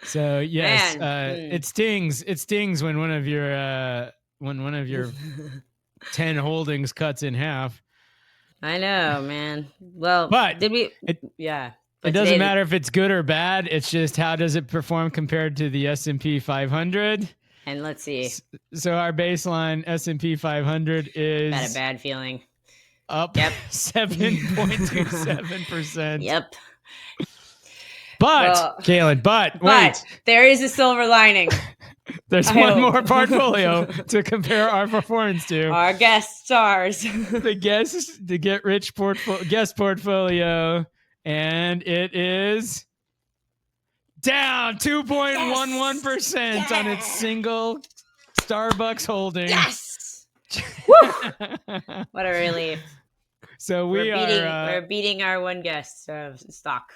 So yes, it stings. It stings when one of your 10 holdings cuts in half. I know, man. Well, but did we? It doesn't matter if it's good or bad. It's just how does it perform compared to the S&P 500? And let's see. So our baseline S&P 500 is Got a bad feeling. Up 7.27%. Yep. But, Kalyn, wait. There is a silver lining. There's one more portfolio to compare our performance to. Our guest stars. The Get Rich guest portfolio. And it is down 2.11% on its single Starbucks holding. Yes. Woo! What a relief. So we're beating our one guest stock.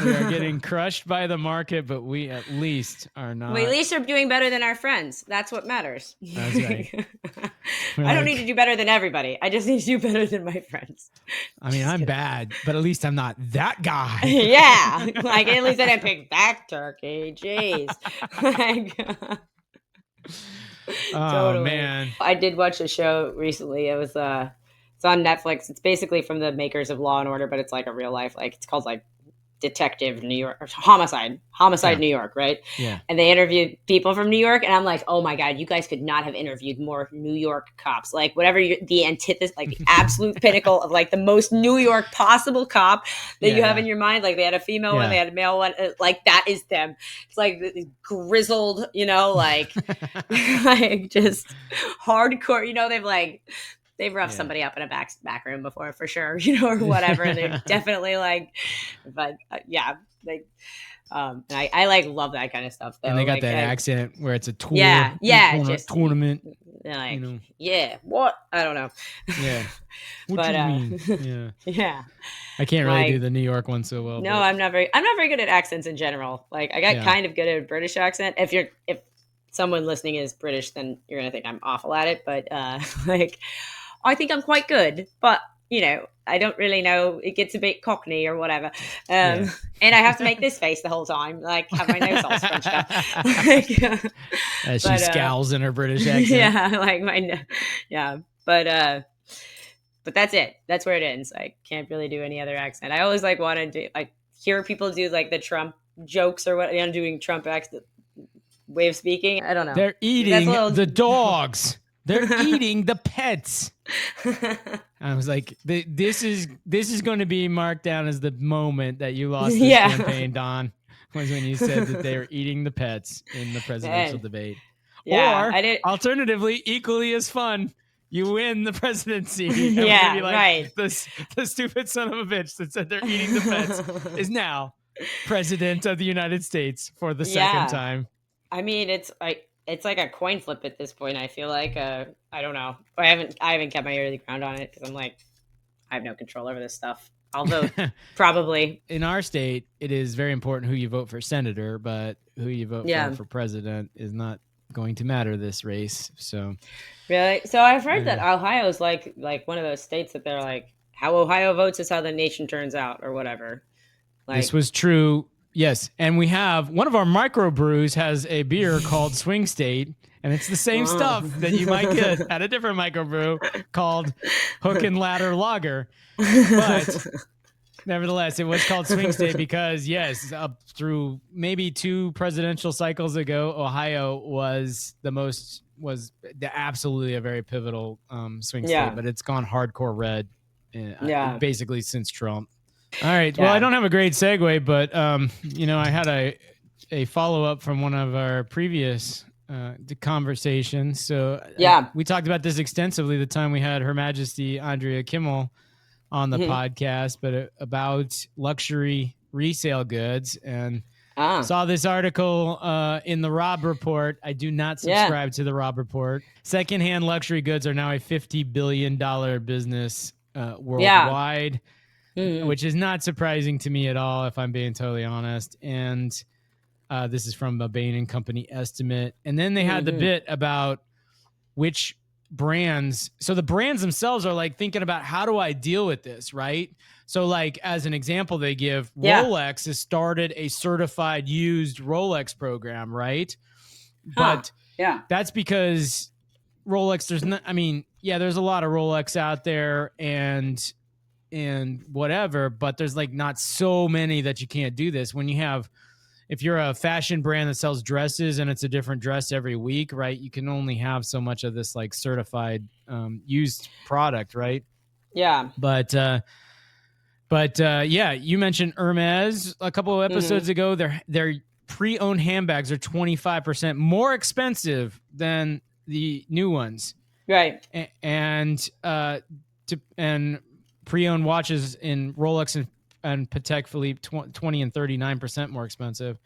We are getting crushed by the market, but we at least are not. We at least are doing better than our friends. That's what matters. That's right. I don't need to do better than everybody. I just need to do better than my friends. I mean, I'm bad, but at least I'm not that guy. Yeah. Like, at least I didn't pick that turkey. Jeez. Totally. Man. I did watch a show recently. It was it's on Netflix. It's basically from the makers of Law and Order, but it's like a real life, like it's called like Detective New York, or Homicide New York, right? Yeah. And they interviewed people from New York, and I'm like, oh my god, you guys could not have interviewed more New York cops. Like whatever the antithesis, like the absolute pinnacle of like the most New York possible cop that you have in your mind. Like they had a female one, they had a male one. Like that is them. It's like grizzled, like like just hardcore. They've roughed somebody up in a back room before for sure, or whatever. And they're definitely like, but they, and I like love that kind of stuff though. And they got that accent where it's a tour, just tournament. Like, what? I don't know. Yeah. What do you mean? Yeah. I can't really do the New York one so well. No, I'm not very good at accents in general. Like I got kind of good at a British accent. If someone listening is British, then you're going to think I'm awful at it. But I think I'm quite good, but I don't really know. It gets a bit cockney or whatever. And I have to make this face the whole time, like have my nose all scrunched up. As she scowls in her British accent. But that's it. That's where it ends. I can't really do any other accent. I always wanted to hear people do like the Trump jokes or what, doing Trump accent way of speaking. I don't know. They're eating the dogs. They're eating the pets. I was like, this is going to be marked down as the moment that you lost this campaign, Don, was when you said that they were eating the pets in the presidential debate. Yeah, or alternatively, equally as fun, you win the presidency. Right. The stupid son of a bitch that said they're eating the pets is now president of the United States for the second time. I mean, it's like a coin flip at this point. I feel like I don't know. I haven't kept my ear to the ground on it because I'm like, I have no control over this stuff. I'll vote probably. In our state, it is very important who you vote for senator, but who you vote for president is not going to matter this race. So really, so I've heard that Ohio is like one of those states that they're like, how Ohio votes is how the nation turns out or whatever. This was true. Yes, and we have one of our microbrews has a beer called Swing State, and it's the same stuff that you might get at a different microbrew called Hook and Ladder Lager. But nevertheless, it was called Swing State because, up through maybe 2 presidential cycles ago, Ohio was absolutely a very pivotal swing state, but it's gone hardcore red basically since Trump. All right. Well, I don't have a great segue, but I had a follow up from one of our previous conversations. So we talked about this extensively the time we had Her Majesty Andrea Kimmel on the podcast, but about luxury resale goods, and saw this article in the Robb Report. I do not subscribe to the Robb Report. Secondhand luxury goods are now a $50 billion business worldwide. Which is not surprising to me at all, if I'm being totally honest. And this is from a Bain & Company estimate. And then they had the bit about which brands. So the brands themselves are like thinking about, how do I deal with this, right? So like as an example, they give Rolex has started a certified used Rolex program, right? But that's because Rolex, there's a lot of Rolex out there, and and whatever, but there's like not so many that you can't do this. When you have, if you're a fashion brand that sells dresses and it's a different dress every week, right? You can only have so much of this like certified used product, right? Yeah. But yeah, you mentioned Hermes a couple of episodes ago. Their pre-owned handbags are 25% more expensive than the new ones. Right. And pre-owned watches in Rolex and Patek Philippe 20 and 39% more expensive.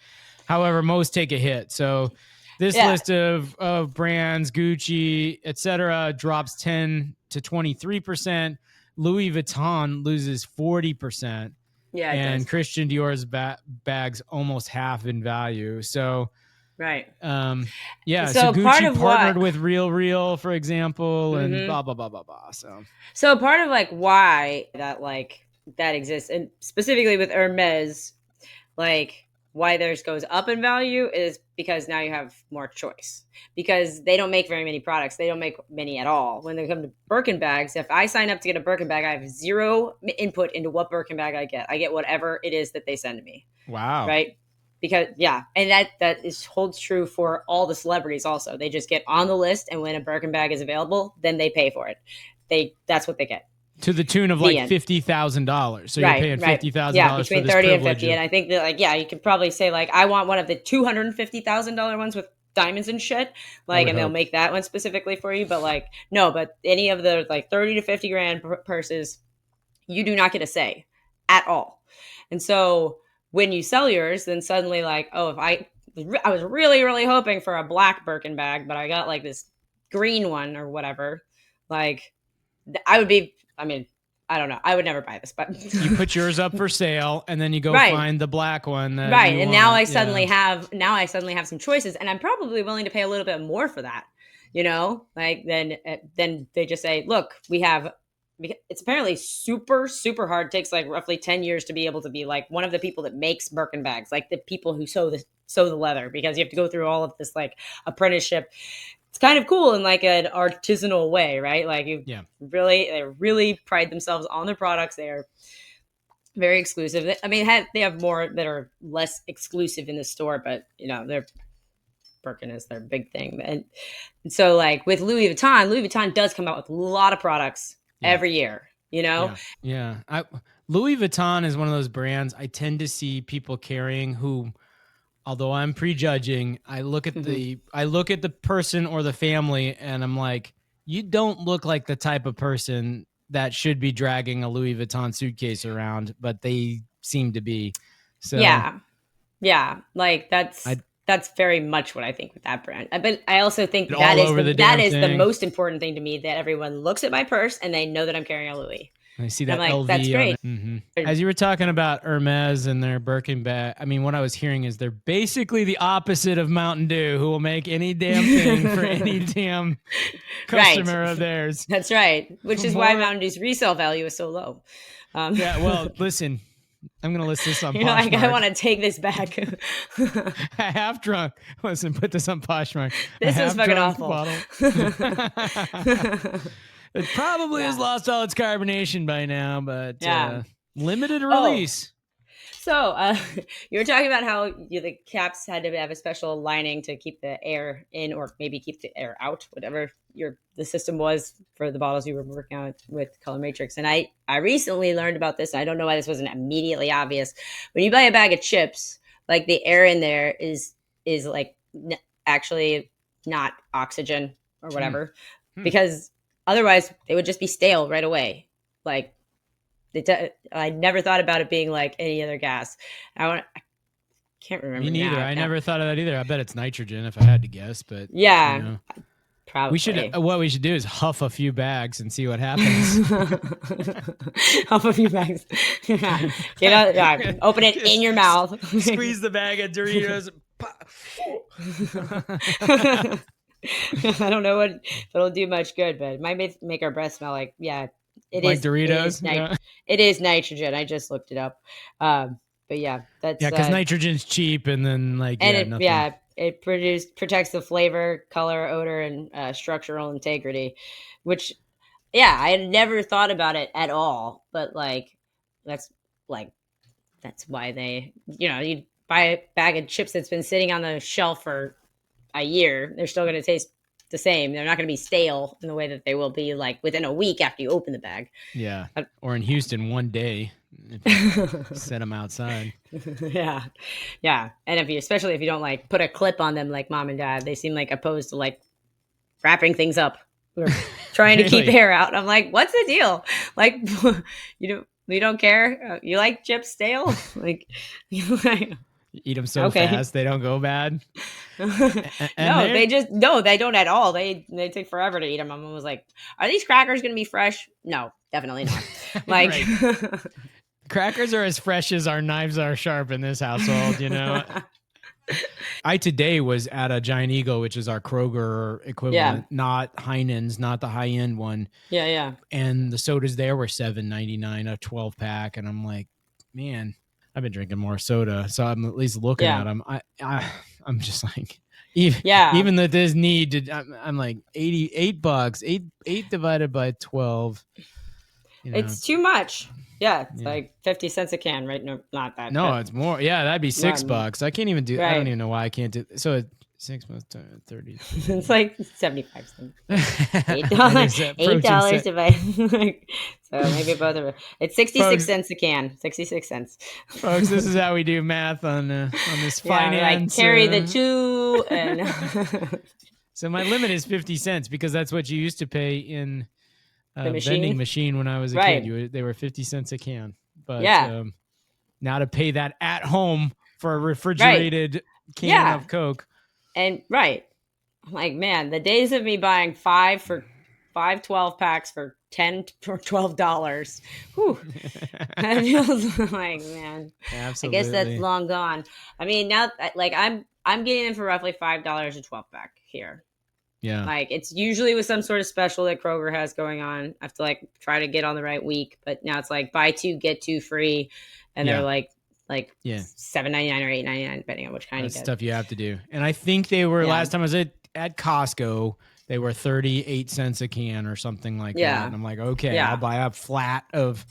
However, most take a hit. So this list of brands, Gucci, etc., drops 10 to 23%. Louis Vuitton loses 40%. Yeah, and Christian Dior's bags almost half in value. So right. Yeah. So Gucci partnered with Real, for example, and blah, blah, blah, blah, blah. So part of like why that exists, and specifically with Hermes, like why theirs goes up in value is because now you have more choice, because they don't make very many products. They don't make many at all. When they come to Birkin bags, if I sign up to get a Birkin bag, I have zero input into what Birkin bag I get. I get whatever it is that they send me. Wow. Right. Because and that holds true for all the celebrities also. They just get on the list, and when a Birkin bag is available, then they pay for it. That's what they get. To the tune of like $50,000. So you're paying $50,000 between for this 30 and privilege 50. And I think that you could probably say like, I want one of the $250,000 ones with diamonds and shit. Like, and they'll make that one specifically for you. But like, no, but any of the like 30 to 50 grand purses, you do not get a say at all. And so when you sell yours, then suddenly like, oh, if I was really, really hoping for a black Birkin bag, but I got like this green one or whatever, like I would be, I mean, I don't know. I would never buy this, but you put yours up for sale and then you go find the black one. That and want. now I suddenly have some choices, and I'm probably willing to pay a little bit more for that, like then they just say, look, it's apparently super, super hard. It takes like roughly 10 years to be able to be like one of the people that makes Birkin bags, like the people who sew the leather, because you have to go through all of this like apprenticeship. It's kind of cool in like an artisanal way, right? Like they really pride themselves on their products. They are very exclusive. I mean, they have more that are less exclusive in the store, but their Birkin is their big thing. And so like with Louis Vuitton does come out with a lot of products every year, Yeah. Louis Vuitton is one of those brands I tend to see people carrying who, although I'm prejudging, I look at the person or the family and I'm like, you don't look like the type of person that should be dragging a Louis Vuitton suitcase around, but they seem to be. So yeah, like that's very much what I think with that brand. But I also think that is the most important thing to me, that everyone looks at my purse and they know that I'm carrying a Louis. I see that like, LV that's great. As you were talking about Hermes and their Birkin bag, I mean, what I was hearing is they're basically the opposite of Mountain Dew, who will make any damn thing for any damn customer of theirs. That's right. Which is why Mountain Dew's resale value is so low. Well, listen, I'm going to list this on Poshmark. Like, I want to take this back. Half drunk. Listen, put this on Poshmark. This is fucking awful. It probably has lost all its carbonation by now, but limited release. So you were talking about how the caps had to have a special lining to keep the air in, or maybe keep the air out, whatever the system was for the bottles you were working on with Color Matrix. And I recently learned about this. And I don't know why this wasn't immediately obvious. When you buy a bag of chips, like the air in there is like actually not oxygen or whatever, because otherwise they would just be stale right away. Like I never thought about it being like any other gas. I can't remember. Me neither. I never thought of that either. I bet it's nitrogen if I had to guess, but probably. What we should do is huff a few bags and see what happens. Huff a few bags. Get out, open it in your mouth. Squeeze the bag of Doritos. I don't know if it'll do much good, but it might make our breath smell like Doritos. It is nitrogen. I just looked it up. But that's because nitrogen's cheap, and then it protects the flavor, color, odor, and structural integrity, which Yeah, I had never thought about it at all, but that's like that's why they, you buy a bag of chips that's been sitting on the shelf for a year, they're still going to taste the same. They're not going to be stale in the way that they will be like within a week after you open the bag. Yeah. Or in Houston, one day, if you set them outside. Yeah. Yeah. And especially if you don't like put a clip on them like mom and dad, they seem like opposed to like wrapping things up or trying to keep Really? air out. I'm like, what's the deal? Like, you don't care? You like chips stale? Like, Eat them so okay. fast they don't go bad. No, they don't at all. They take forever to eat them. I'm always like, are these crackers going to be fresh? No, definitely not. Like, crackers are as fresh as our knives are sharp in this household, you know. I today was at a Giant Eagle, which is our Kroger equivalent, not Heinen's, not the high end one. Yeah. And the sodas there were $7.99 a 12-pack, and I'm like, man, I've been drinking more soda, so I'm at least looking at them. I'm just like, even that there's need to, I'm like $88, eight divided by 12. You know, it's too much. Yeah, it's like 50 cents a can, right? No, not that. No, it's more. Yeah, that'd be $6. I can't even do. Right. I don't even know why I can't do. So it's 6 plus 30. It's like 75 cents. $8 divided. So maybe both of it. It's 66 cents a can. 66 cents. Folks, this is how we do math on this finance. Like carry the two and. So my limit is 50 cents because that's what you used to pay in. The vending machine when I was a kid, they were 50 cents a can. But now to pay that at home for a refrigerated can of Coke. And I'm like, man, the days of me buying five 12 packs for $10 or $12. Whew. That feels like, man. Absolutely. I guess that's long gone. I mean, now like I'm getting them for roughly $5 a 12-pack here. Yeah. Like it's usually with some sort of special that Kroger has going on. I have to like try to get on the right week, but now it's like buy two, get two free. And they're like $7.99 or $8.99, depending on which kind you get. Stuff you have to do. And I think they were last time I was at Costco, they were 38 cents a can or something like that. And I'm like, okay, I'll buy a flat of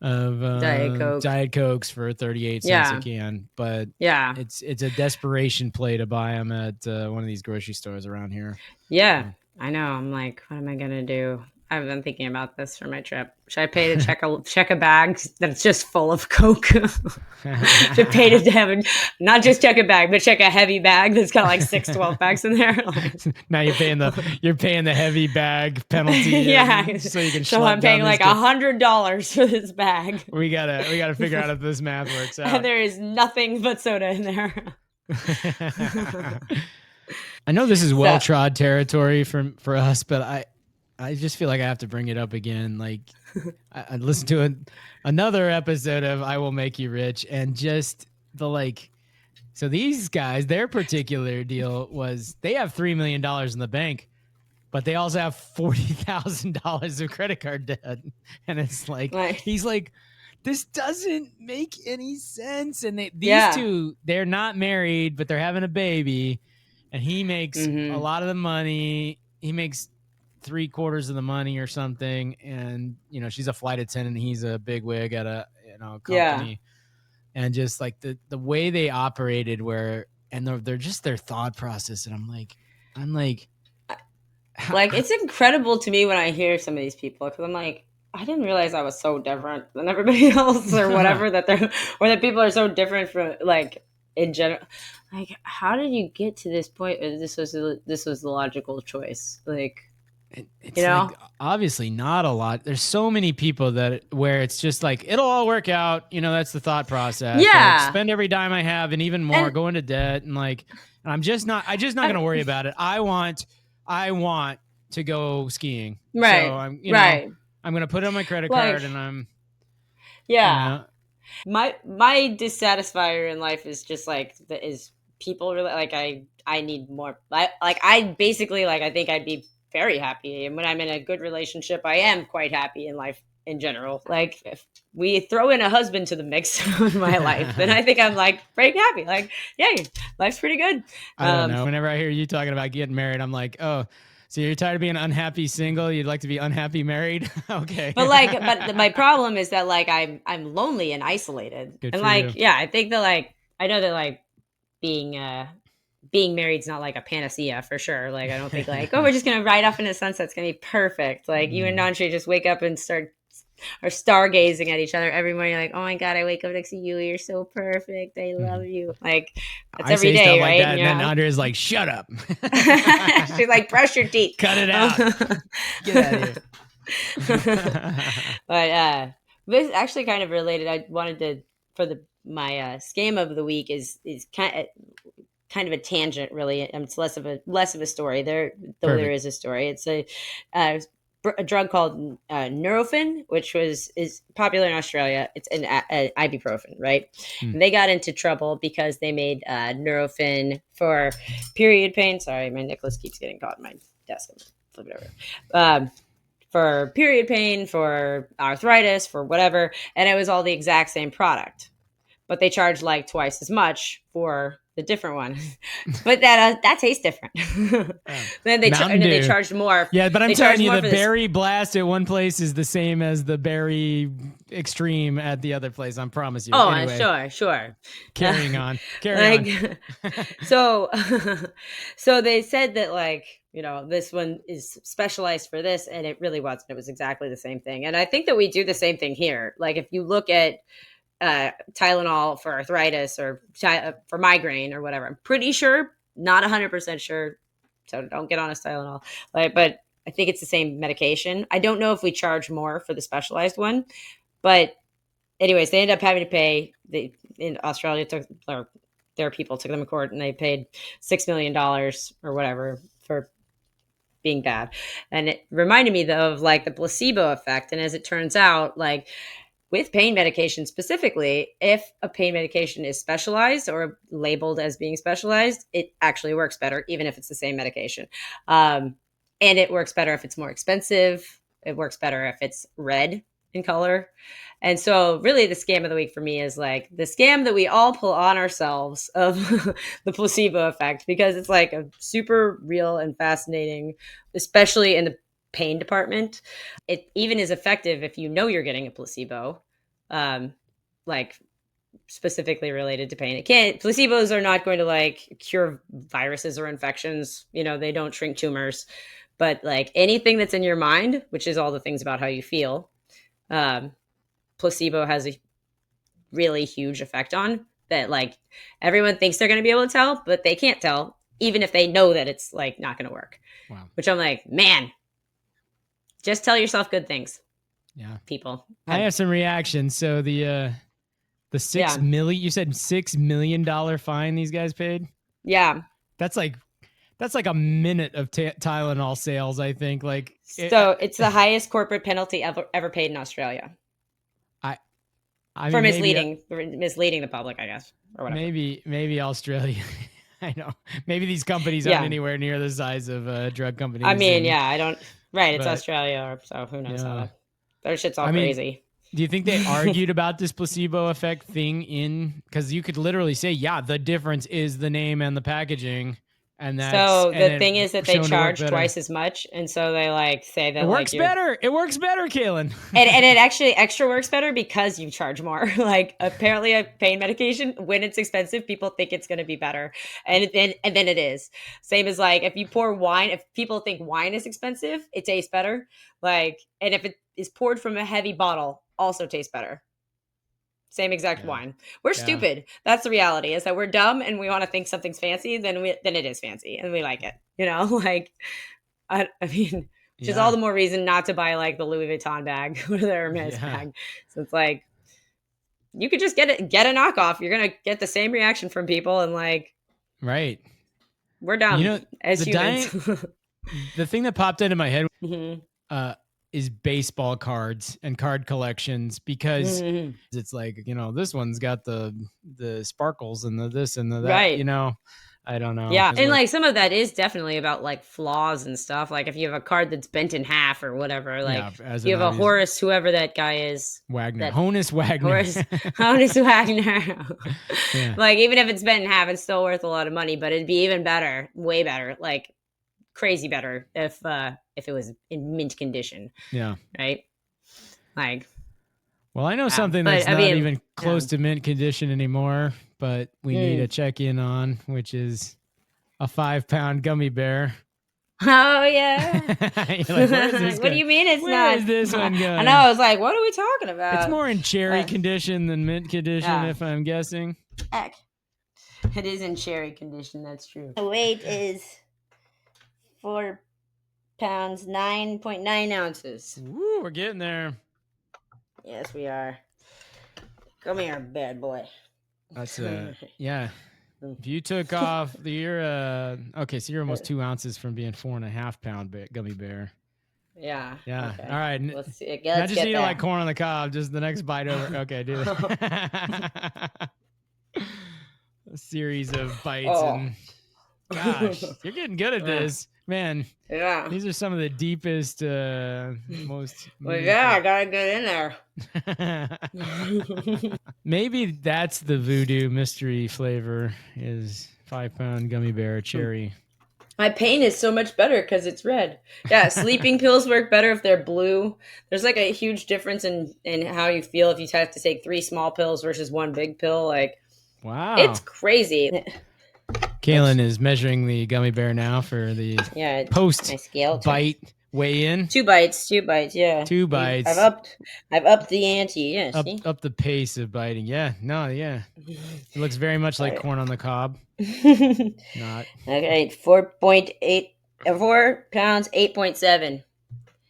Diet Cokes for 38 cents a can. But it's a desperation play to buy them at one of these grocery stores around here. Yeah, I know. I'm like, what am I gonna do? I've been thinking about this for my trip. Should I pay to check a bag that's just full of Coke? Should pay to have not just check a bag, but check a heavy bag that's got like 6 12 packs in there. Now you're paying the heavy bag penalty. So you can. So I'm paying like $100 for this bag. We gotta figure out if this math works out. And there is nothing but soda in there. I know this is well-trod territory for us, but I just feel like I have to bring it up again. Like I listened to another episode of I Will Make You Rich, and just so these guys, their particular deal was they have $3 million in the bank, but they also have $40,000 of credit card debt. And it's like, he's like, this doesn't make any sense. And these two, they're not married, but they're having a baby. And he makes a lot of the money. He makes 3/4 of the money or something. And, she's a flight attendant. He's a bigwig at a company. Yeah. And just like the way they operated they're just their thought process. And I'm like, it's incredible to me when I hear some of these people, because I'm like, I didn't realize I was so different than everybody else or whatever that people are so different from like in general. Like, how did you get to this point? This was the logical choice. Like, it's like, obviously not a lot. There's so many people where it's just like, it'll all work out. That's the thought process. Yeah. Like, spend every dime I have and even more, go into debt. And I'm just not going to worry about it. I want to go skiing. Right. So I'm going to put it on my credit card and I'm. Yeah. My dissatisfier in life is just like people really like I need more. I basically I think I'd be very happy, and when I'm in a good relationship, I am quite happy in life in general. Like if we throw in a husband to the mix in my life, then I think I'm like pretty happy. Like, yay, life's pretty good. I don't know. Whenever I hear you talking about getting married, I'm like, oh, So you're tired of being unhappy single? You'd like to be unhappy married? Okay. But like, but my problem is that like I'm lonely and isolated, Good and for like, you. yeah, I think that like I know that like being married is not like a panacea for sure. Like, I don't think like, oh, we're just gonna ride off into the sunset. It's gonna be perfect. Like you and Nanchi just wake up and start or stargazing at each other every morning. Like, oh my god, I wake up next to you. You're so perfect. I love you. Like that's I every say day, stuff right? like that, and then Yeah. Andre is like, "Shut up." She's like, brush your teeth. Cut it out. Get out of here. But this actually kind of related. I wanted to for the my scam of the week is kind of a tangent, really. It's less of a story there, though. Perfect. There is a story. It's a drug called Nurofen, which is popular in Australia. It's an ibuprofen, right? And they got into trouble because they made Nurofen for period pain. Sorry, my necklace keeps getting caught in my desk. I'm flip it over. For period pain, for arthritis, for whatever, and it was all the exact same product, but they charged like twice as much for the different one. But that tastes different. Then they charged more. Yeah, but I'm telling you, the berry blast at one place is the same as the berry extreme at the other place. I promise you. Oh, anyway, sure. Carrying on. On. So they said that like, you know, this one is specialized for this, and it really wasn't. It was exactly the same thing. And I think that we do the same thing here. Like if you look at Tylenol for arthritis or for migraine or whatever, I'm pretty sure, not 100% sure, so don't get on a Tylenol, but I think it's the same medication. I don't know if we charge more for the specialized one, but anyways, they ended up having to pay. In Australia, their people took them to court, and they paid $6 million or whatever for being bad. And it reminded me though of like the placebo effect. And as it turns out, like with pain medication specifically, if a pain medication is specialized or labeled as being specialized, it actually works better, even if it's the same medication. And it works better if it's more expensive. It works better if it's red in color. And so really the scam of the week for me is like the scam that we all pull on ourselves of the placebo effect, because it's like a super real and fascinating, especially in the pain department. It even is effective if you know you're getting a placebo, like specifically related to pain. Placebos are not going to like cure viruses or infections. You know, they don't shrink tumors, but like anything that's in your mind, which is all the things about how you feel, placebo has a really huge effect on that. Like everyone thinks they're going to be able to tell, but they can't tell, even if they know that it's like not going to work. Wow. Which I'm like, man, just tell yourself good things. Yeah. People. I have some reactions. So the $6 million, you said $6 million fine these guys paid? Yeah. That's like a minute of Tylenol sales, I think. Like it's the highest corporate penalty ever paid in Australia. For misleading the public, I guess, or whatever. Maybe Australia. I know. Maybe these companies aren't anywhere near the size of drug companies. I mean, I don't. Right, it's Australia, so who knows how their shit's all crazy. Do you think they argued about this placebo effect thing because you could literally say, yeah, the difference is the name and the packaging. And so the thing is that they charge twice as much, and so they like say that it works better. It works better, Kalyn. and it actually extra works better because you charge more. Like apparently, a pain medication, when it's expensive, people think it's going to be better, and then it is. Same as like if you pour wine. If people think wine is expensive, it tastes better. Like, and if it is poured from a heavy bottle, also tastes better. Same exact wine. We're stupid. That's the reality, is that we're dumb and we want to think something's fancy, then it is fancy and we like it. You know, like, I mean, just all the more reason not to buy like the Louis Vuitton bag or the Hermes bag. So it's like, you could just get a knockoff. You're going to get the same reaction from people, and like, right. We're dumb as humans. The thing that popped into my head is baseball cards and card collections, because it's like, you know, this one's got the sparkles and the this and the that, right. You know, I don't know. Yeah. And like some of that is definitely about like flaws and stuff. Like if you have a card that's bent in half or whatever, like you have a Horace, whoever that guy is. Wagner. Honus Wagner. Honus Wagner. Like even if it's bent in half, it's still worth a lot of money, but it'd be even better, way better. Like crazy better if it was in mint condition. Yeah. Right. Like. Well, I know something but, that's I not mean, even close to mint condition anymore, but we need to check in on, which is a 5-pound gummy bear. Oh yeah. You're like, where is this What going? do you mean it's Where not? is this one going? I know. I was like, what are we talking about? It's more in cherry condition than mint condition, if I'm guessing. Heck. It is in cherry condition. That's true. The weight is 4 pounds, 9.9 ounces. Woo, we're getting there. Yes, we are. Come here, bad boy. That's yeah. If you took off you're okay, so you're almost 2 ounces from being 4.5 pound gummy bear. Yeah. Yeah. Okay. All right. Let's not just eat it like corn on the cob. Just the next bite over. Okay, do that. A series of bites and gosh, you're getting good at this, man. Yeah. These are some of the deepest, most. Well, yeah, I gotta get in there. Maybe that's the voodoo mystery flavor is 5-pound gummy bear cherry. My pain is so much better because it's red. Yeah, sleeping pills work better if they're blue. There's like a huge difference in how you feel if you have to take 3 small pills versus 1 big pill. Like, wow, it's crazy. Kalyn is measuring the gummy bear now for the post bite weigh in. 2 bites, yeah. 2 bites. I've upped the ante. Yeah, up the pace of biting. Yeah, no, yeah. It looks very much like corn on the cob. Not. Okay, 4 pounds, 8.7.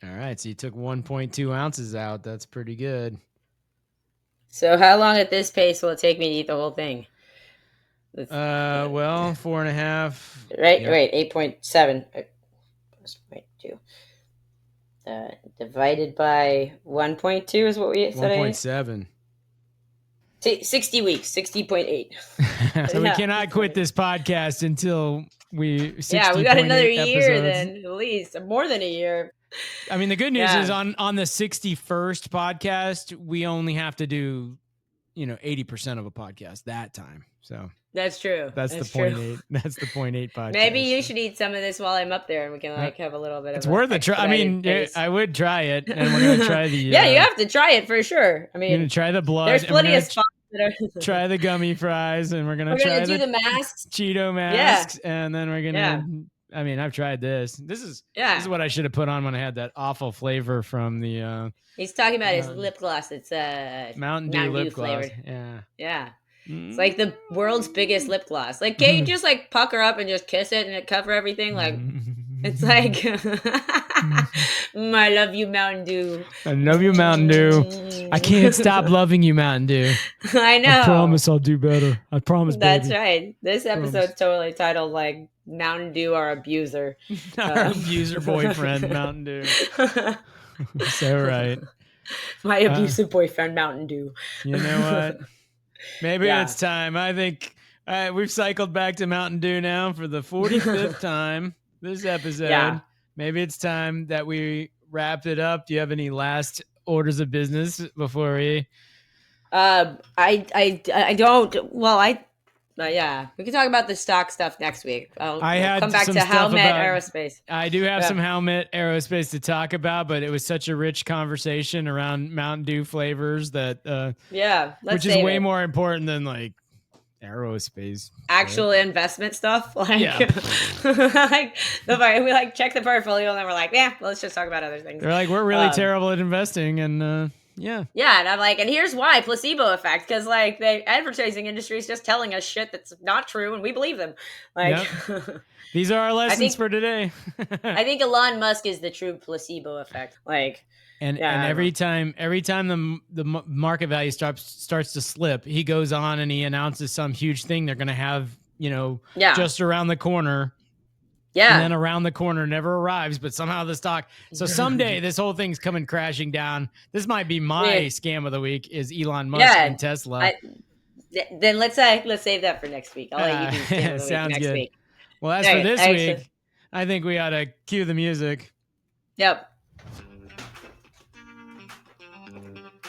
All right, so you took 1.2 ounces out. That's pretty good. So how long at this pace will it take me to eat the whole thing? Well, 4.5. Right, yep. Right, 8.7. 0.2. Divided by 1.2 is what we said. 1.7. 60 weeks, 60.8. So we cannot quit this podcast until we. We got another year then, at least more than a year. I mean, the good news is on the 61st podcast, we only have to do, 80% of a podcast that time. So that's true. That's the 0.8. That's the 0.8 podcast. Maybe you should eat some of this while I'm up there, and we can have a little bit. It's worth a try. I mean, I would try it, and we're gonna try the. Yeah, you have to try it for sure. I mean, you're gonna try the blood. There's plenty of spots. Try the gummy fries, and we're gonna try the masks, Cheeto masks, and then we're gonna. I mean, I've tried this. This is what I should have put on when I had that awful flavor from the. He's talking about his lip gloss. It's Mountain Dew lip flavored. Gloss. Yeah. It's like the world's biggest lip gloss. Like, can't you just like pucker up and just kiss it and it cover everything? Like, it's like, I love you, Mountain Dew. I love you, Mountain Dew. I can't stop loving you, Mountain Dew. I know. I promise I'll do better. I promise. That's right. This episode's totally titled like Mountain Dew, our abuser. Our abuser boyfriend, Mountain Dew. So right. My abusive boyfriend, Mountain Dew. You know what? Maybe it's time. I think we've cycled back to Mountain Dew now for the 45th time this episode. Yeah. Maybe it's time that we wrapped it up. Do you have any last orders of business before we? I don't. Well, we can talk about the stock stuff next week. I'll come back to Helmet Aerospace. I do have some Helmet Aerospace to talk about, but it was such a rich conversation around Mountain Dew flavors that which is way more important than like aerospace actual investment stuff. Like, like we like check the portfolio and then we're like, let's just talk about other things. They're like, we're really terrible at investing, and yeah, and I'm like, and here's why: placebo effect, because like the advertising industry is just telling us shit that's not true, and we believe them. Like, these are our lessons for today. I think Elon Musk is the true placebo effect. Like, and every time the market value starts to slip, he goes on and he announces some huge thing they're going to have, just around the corner. Yeah. And then around the corner never arrives, but somehow the stock. So someday this whole thing's coming crashing down. This might be my scam of the week is Elon Musk and Tesla. Then let's save that for next week. I'll let you do scam of the sounds week next good. Week. Well, as for this week, I think we ought to cue the music. Yep.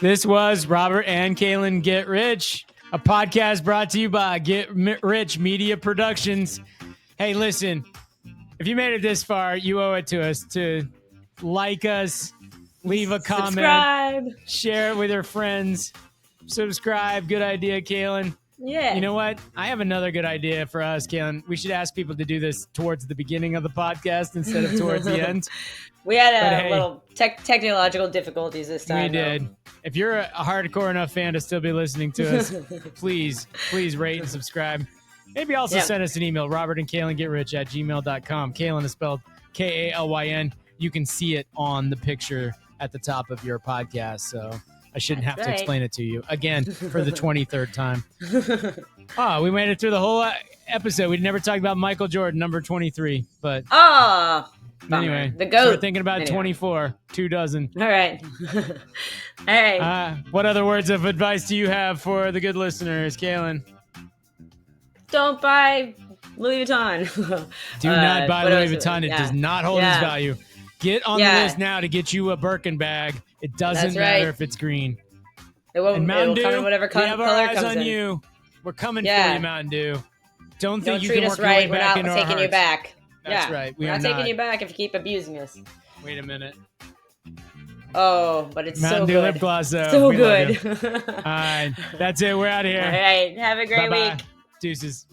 This was Robert and Kalyn Get Rich, a podcast brought to you by Get Rich Media Productions. Hey, listen. if you made it this far, you owe it to us to like us, leave a comment, subscribe, share it with your friends, subscribe. Good idea, Kalyn. Yeah. You know what? I have another good idea for us, Kalyn. We should ask people to do this towards the beginning of the podcast instead of towards the end. We had little technological difficulties this time. We did. If you're a hardcore enough fan to still be listening to us, please rate and subscribe. Maybe also send us an email, robertandkaylyngetrich@gmail.com. Kalyn is spelled Kalyn. You can see it on the picture at the top of your podcast, so I shouldn't have to explain it to you again for the 23rd time. We made it through the whole episode. We never talked about Michael Jordan, number 23, but anyway, the GOAT. We're thinking about 24, 2 dozen. All right. All right. What other words of advice do you have for the good listeners, Kalyn? Don't buy Louis Vuitton. Do not buy Louis Vuitton. It does not hold its value. Get on the list now to get you a Birkin bag. It doesn't matter if it's green. It won't, and Mountain Dew, come in whatever color we have our eyes comes on in. you. We're coming for you, Mountain Dew. Don't think you treat can us work your way right. We're back not into our taking you hearts. back. That's right. We're not taking you back if you keep abusing us. Wait a minute. Oh, but it's Mountain so Dew good. lip gloss, though. So We good. All right. That's it. We're out of here. All right. Have a great Bye-bye. week. Deuces.